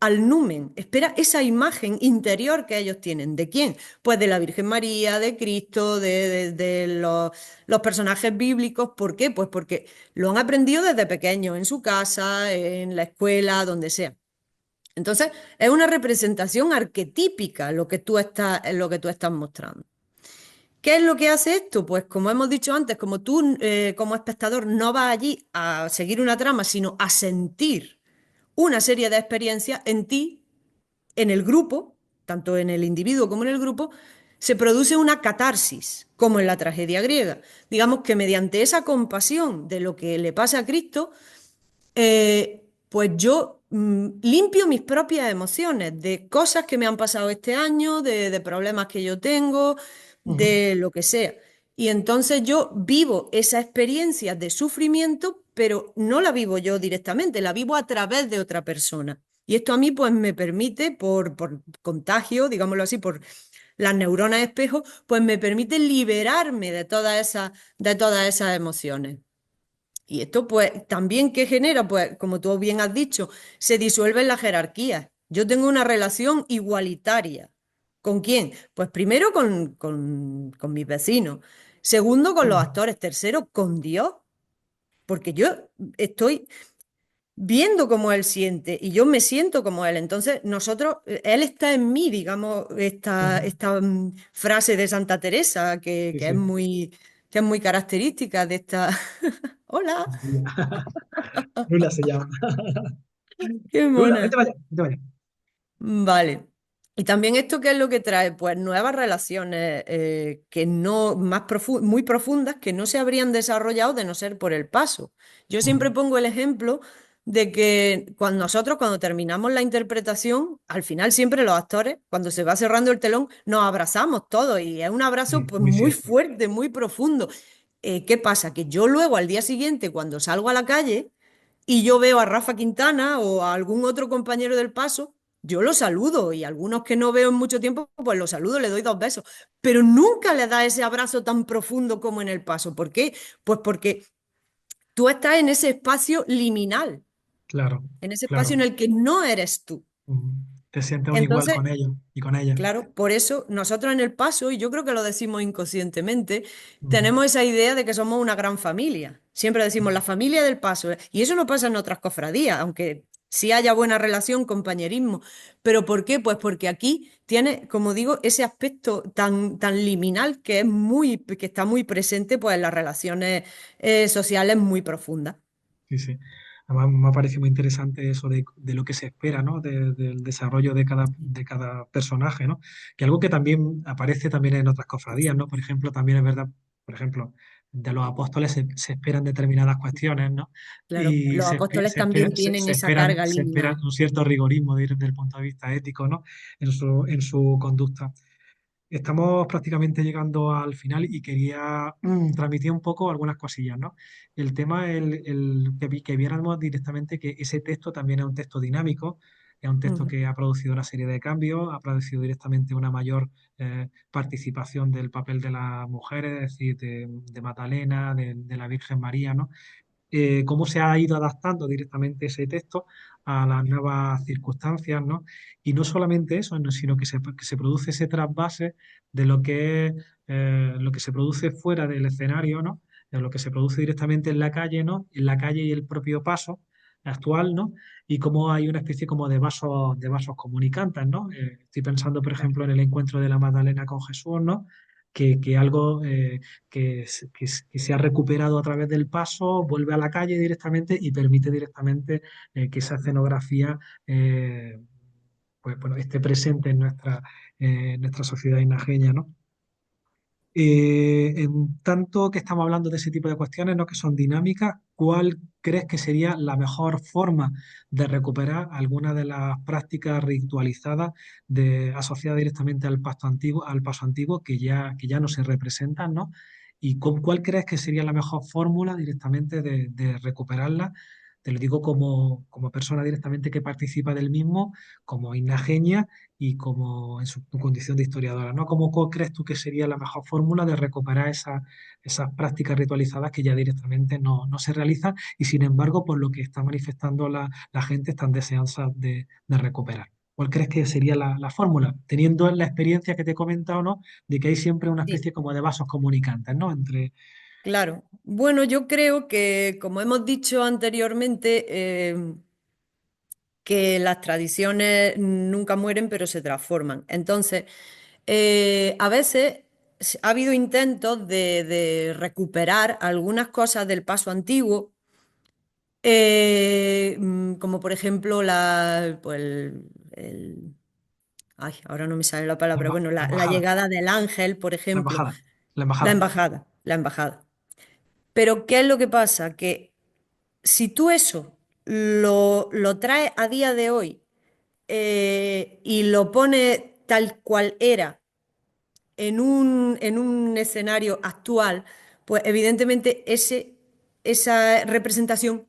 al numen, espera esa imagen interior que ellos tienen. ¿De quién? Pues de la Virgen María, de Cristo, de los personajes bíblicos. ¿Por qué? Pues porque lo han aprendido desde pequeños, en su casa, en la escuela, donde sea. Entonces, es una representación arquetípica lo que tú estás mostrando. ¿Qué es lo que hace esto? Pues como hemos dicho antes, como tú como espectador no vas allí a seguir una trama, sino a sentir una serie de experiencias en ti, en el grupo, tanto en el individuo como en el grupo, se produce una catarsis, como en la tragedia griega. Digamos que mediante esa compasión de lo que le pasa a Cristo, pues yo limpio mis propias emociones de cosas que me han pasado este año, de problemas que yo tengo, Ujú. de lo que sea. Y entonces yo vivo esa experiencia de sufrimiento, pero no la vivo yo directamente, la vivo a través de otra persona. Y esto a mí pues me permite, por contagio, digámoslo así, por las neuronas espejo, pues me permite liberarme de todas esas emociones. Y esto, pues, también ¿qué genera? Pues, como tú bien has dicho, se disuelven las jerarquías. Yo tengo una relación igualitaria. ¿Con quién? Pues primero con mis vecinos. Segundo, con los Ujú. actores. Tercero, con Dios. Porque yo estoy viendo cómo Él siente y yo me siento como Él. Entonces, nosotros, Él está en mí, digamos, Ujú. esta frase de Santa Teresa, Sí, sí. que es muy característica de esta... Hola, Lula se llama. qué Lula, vete mona. para allá, vete para allá. Vale. Y también esto, ¿qué es lo que trae? Pues nuevas relaciones que no, muy profundas que no se habrían desarrollado de no ser por el paso. Yo Ujú. siempre pongo el ejemplo de que cuando nosotros, cuando terminamos la interpretación, al final siempre los actores, cuando se va cerrando el telón, nos abrazamos todos y es un abrazo Sí, pues muy muy cierto. fuerte, muy profundo. ¿Qué pasa? Que yo luego al día siguiente, cuando salgo a la calle y yo veo a Rafa Quintana o a algún otro compañero del paso, yo lo saludo y algunos que no veo en mucho tiempo, pues lo saludo, le doy dos besos, pero nunca le da ese abrazo tan profundo como en el paso. ¿Por qué? Pues porque tú estás en ese espacio liminal, Claro, en ese espacio claro. en el que no eres tú. Ujú. Te sientes un igual Entonces, con ellos y con ella. claro, por eso nosotros en el paso, y yo creo que lo decimos inconscientemente, Ujú. tenemos esa idea de que somos una gran familia. Siempre decimos la familia del paso. Y eso no pasa en otras cofradías, aunque sí haya buena relación, compañerismo. ¿Pero por qué? Pues porque aquí tiene, como digo, ese aspecto tan liminal que es que está muy presente pues, en las relaciones sociales muy profundas. Sí, sí. Además, me ha parecido muy interesante eso de lo que se espera, ¿no? Del desarrollo de cada personaje, ¿no? Que algo que también aparece también en otras cofradías, ¿no? Por ejemplo, también es verdad, por ejemplo, de los apóstoles se esperan determinadas cuestiones, ¿no? Claro, Y los apóstoles también tienen esa carga se esperan lignal. un cierto rigorismo desde el punto de vista ético, ¿no? En su conducta. Estamos prácticamente llegando al final y quería transmitir un poco algunas cosillas, ¿no? El tema, que viéramos directamente que ese texto también es un texto dinámico, es un texto Ujú, que ha producido una serie de cambios, ha producido directamente una mayor participación del papel de las mujeres, es decir, de Magdalena, de la Virgen María, ¿no? Cómo se ha ido adaptando directamente ese texto a las nuevas circunstancias, ¿no? Y no solamente eso, ¿no? Sino que se produce ese trasvase de lo que es lo que se produce fuera del escenario, ¿no? De lo que se produce directamente en la calle, ¿no? En la calle y el propio paso actual, ¿no? Y cómo hay una especie como de vasos comunicantes, ¿no? Estoy pensando, por claro. ejemplo, en el encuentro de la Magdalena con Jesús, ¿no? Que algo que se ha recuperado a través del paso, vuelve a la calle directamente y permite directamente que esa escenografía pues, bueno, esté presente en nuestra sociedad inajeña, ¿no? En tanto que estamos hablando de ese tipo de cuestiones, ¿no? Que son dinámicas, ¿cuál crees que sería la mejor forma de recuperar alguna de las prácticas ritualizadas asociadas directamente al paso antiguo que ya no se representan, ¿no? ¿Y cuál crees que sería la mejor fórmula directamente de recuperarla? Te lo digo como persona directamente que participa del mismo, como inageña y como en su condición de historiadora, ¿no? ¿Cómo crees tú que sería la mejor fórmula de recuperar esas prácticas ritualizadas que ya directamente no se realizan y sin embargo, por lo que está manifestando la gente, están deseosas de recuperar? ¿Cuál crees que sería la fórmula? Teniendo la experiencia que te he comentado, ¿no? De que hay siempre una Sí, especie como de vasos comunicantes, ¿no? Entre... claro. Bueno, yo creo que, como hemos dicho anteriormente, que las tradiciones nunca mueren, pero se transforman. Entonces, a veces ha habido intentos de recuperar algunas cosas del paso antiguo, como por ejemplo pues, ay, ahora no me sale la palabra, bueno, La la embajada, llegada del ángel, por la ejemplo, embajada, la embajada. la embajada. Pero ¿qué es lo que pasa? Que si tú eso lo traes a día de hoy y lo pones tal cual era en un escenario actual, pues evidentemente esa representación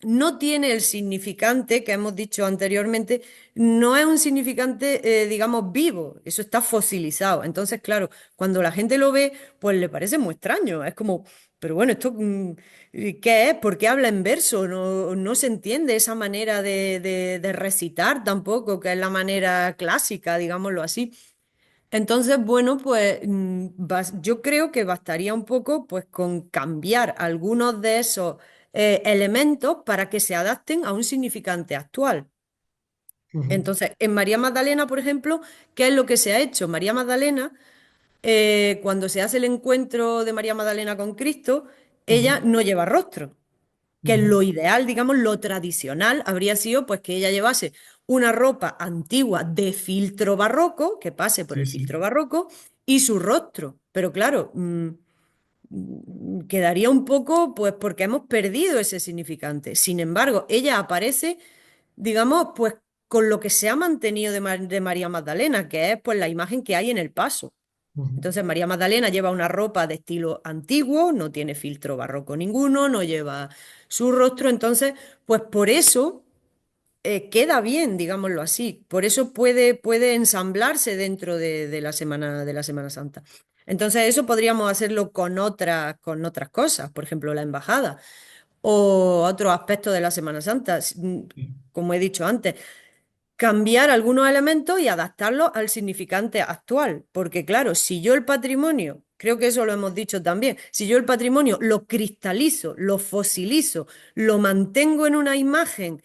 no tiene el significante que hemos dicho anteriormente, no es un significante, digamos, vivo, eso está fosilizado. Entonces, claro, cuando la gente lo ve, pues le parece muy extraño, es como, pero bueno, esto, ¿qué es? ¿Por qué habla en verso? No se entiende esa manera de recitar tampoco, que es la manera clásica, digámoslo así. Entonces, bueno, pues yo creo que bastaría un poco pues con cambiar algunos de esos elementos para que se adapten a un significante actual. Ujú, Entonces, en María Magdalena, por ejemplo, ¿qué es lo que se ha hecho? María Magdalena, cuando se hace el encuentro de María Magdalena con Cristo, ujú, ella no lleva rostro, que ujú, lo ideal, digamos, lo tradicional habría sido pues que ella llevase una ropa antigua de filtro barroco, que pase por sí, el sí. filtro barroco, y su rostro. Pero claro, quedaría un poco, pues porque hemos perdido ese significante. Sin embargo, ella aparece, digamos, pues con lo que se ha mantenido de María Magdalena, que es pues la imagen que hay en el paso. Ujú, Entonces, María Magdalena lleva una ropa de estilo antiguo, no tiene filtro barroco ninguno, no lleva su rostro, entonces, pues por eso queda bien, digámoslo así. Por eso puede ensamblarse dentro de la Semana Santa. Entonces, eso podríamos hacerlo con otras cosas, por ejemplo, la embajada o otros aspectos de la Semana Santa. sí. Como he dicho antes, cambiar algunos elementos y adaptarlos al significante actual. Porque claro, si yo el patrimonio, creo que eso lo hemos dicho también, si yo el patrimonio lo cristalizo, lo fosilizo, lo mantengo en una imagen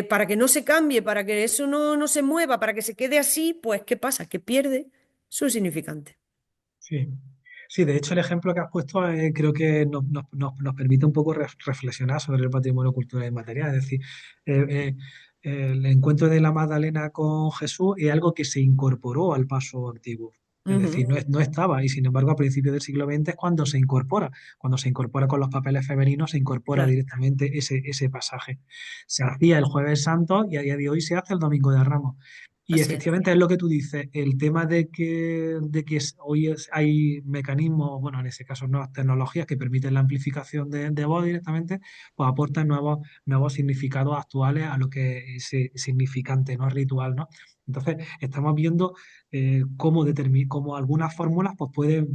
para que no se cambie, para que eso no se mueva, para que se quede así, pues ¿qué pasa? Que pierde su significante. Sí. Sí, de hecho el ejemplo que has puesto creo que nos permite un poco reflexionar sobre el patrimonio cultural y material. Es decir, eh, eh, el encuentro de la Magdalena con Jesús es algo que se incorporó al paso antiguo. Es decir, Ujú. no estaba y sin embargo a principios del siglo XX es cuando se incorpora con los papeles femeninos, se incorpora Claro, directamente ese pasaje. Se hacía el Jueves Santo y a día de hoy se hace el Domingo de Ramos. Y así es, efectivamente es lo que tú dices, el tema hoy hay mecanismos, bueno, en ese caso nuevas tecnologías que permiten la amplificación de voz directamente, pues aportan nuevos significados actuales a lo que es significante, no ritual, ¿no? Entonces, estamos viendo cómo algunas fórmulas pues, pueden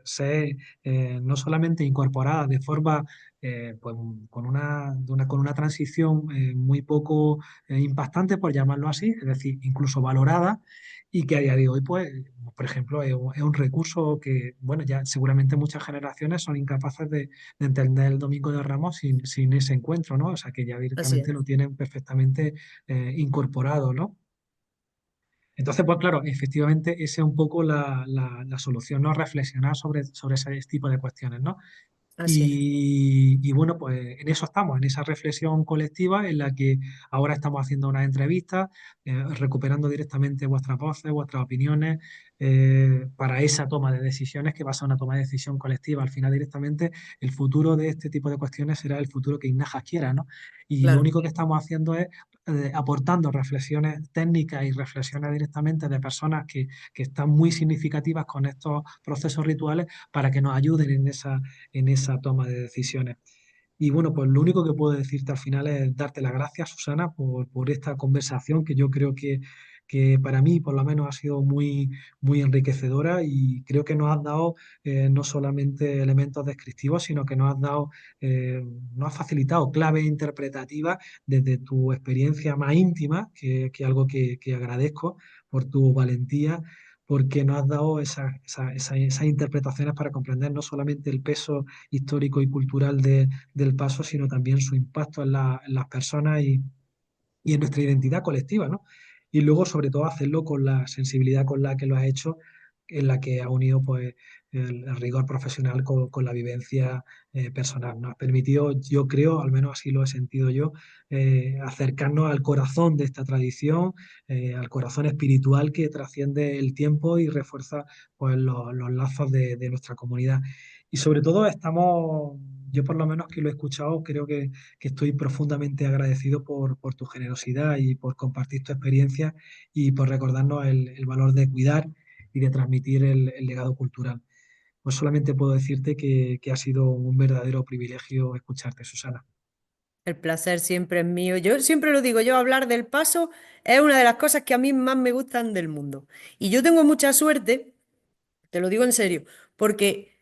ser no solamente incorporadas de forma pues, con una transición muy poco impactante, por llamarlo así, es decir, incluso valorada, y que a día de hoy, pues, por ejemplo, es un recurso que, bueno, ya seguramente muchas generaciones son incapaces de entender el Domingo de Ramos sin ese encuentro, ¿no? O sea, que ya así directamente es. lo tienen perfectamente incorporado, ¿no? Entonces, pues claro, efectivamente, esa es un poco la solución, ¿no? Reflexionar sobre ese tipo de cuestiones, ¿no? Así es. Y bueno, pues en eso estamos, en esa reflexión colectiva en la que ahora estamos haciendo unas entrevistas, recuperando directamente vuestras voces, vuestras opiniones, para esa toma de decisiones que va a ser una toma de decisión colectiva. Al final, directamente, el futuro de este tipo de cuestiones será el futuro que Innajas quiera, ¿no? Y lo Claro. único que estamos haciendo es aportando reflexiones técnicas y reflexiones directamente de personas que están muy significativas con estos procesos rituales para que nos ayuden en esa toma de decisiones. Y bueno, pues lo único que puedo decirte al final es darte las gracias, Susana, por esta conversación que yo creo que para mí, por lo menos, ha sido muy, muy enriquecedora y creo que nos has dado no solamente elementos descriptivos, sino que nos has facilitado claves interpretativas desde tu experiencia más íntima, que algo que agradezco por tu valentía porque nos has dado esas interpretaciones para comprender no solamente el peso histórico y cultural del paso, sino también su impacto en las personas y en nuestra identidad colectiva, ¿no? Y luego, sobre todo, hacerlo con la sensibilidad con la que lo has hecho, en la que ha unido pues, el rigor profesional con la vivencia personal. Nos ha permitido, yo creo, al menos así lo he sentido yo, acercarnos al corazón de esta tradición, al corazón espiritual que trasciende el tiempo y refuerza pues, los lazos de nuestra comunidad. Y sobre todo yo por lo menos que lo he escuchado, creo que estoy profundamente agradecido por tu generosidad y por compartir tu experiencia y por recordarnos el valor de cuidar y de transmitir el legado cultural. Pues solamente puedo decirte que ha sido un verdadero privilegio escucharte, Susana. El placer siempre es mío. Yo siempre lo digo, yo hablar del paso es una de las cosas que a mí más me gustan del mundo. Y yo tengo mucha suerte, te lo digo en serio, porque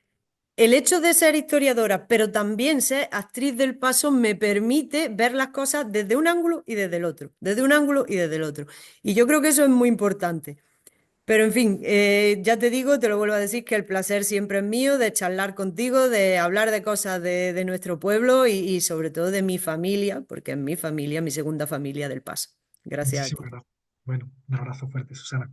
el hecho de ser historiadora, pero también ser actriz del paso, me permite ver las cosas desde un ángulo y desde el otro, desde un ángulo y desde el otro. Y yo creo que eso es muy importante. Pero en fin, ya te digo, te lo vuelvo a decir, que el placer siempre es mío de charlar contigo, de hablar de cosas de nuestro pueblo y sobre todo de mi familia, porque es mi familia, mi segunda familia del paso. Gracias a Muchísimas ti. gracias. Bueno, un abrazo fuerte, Susana.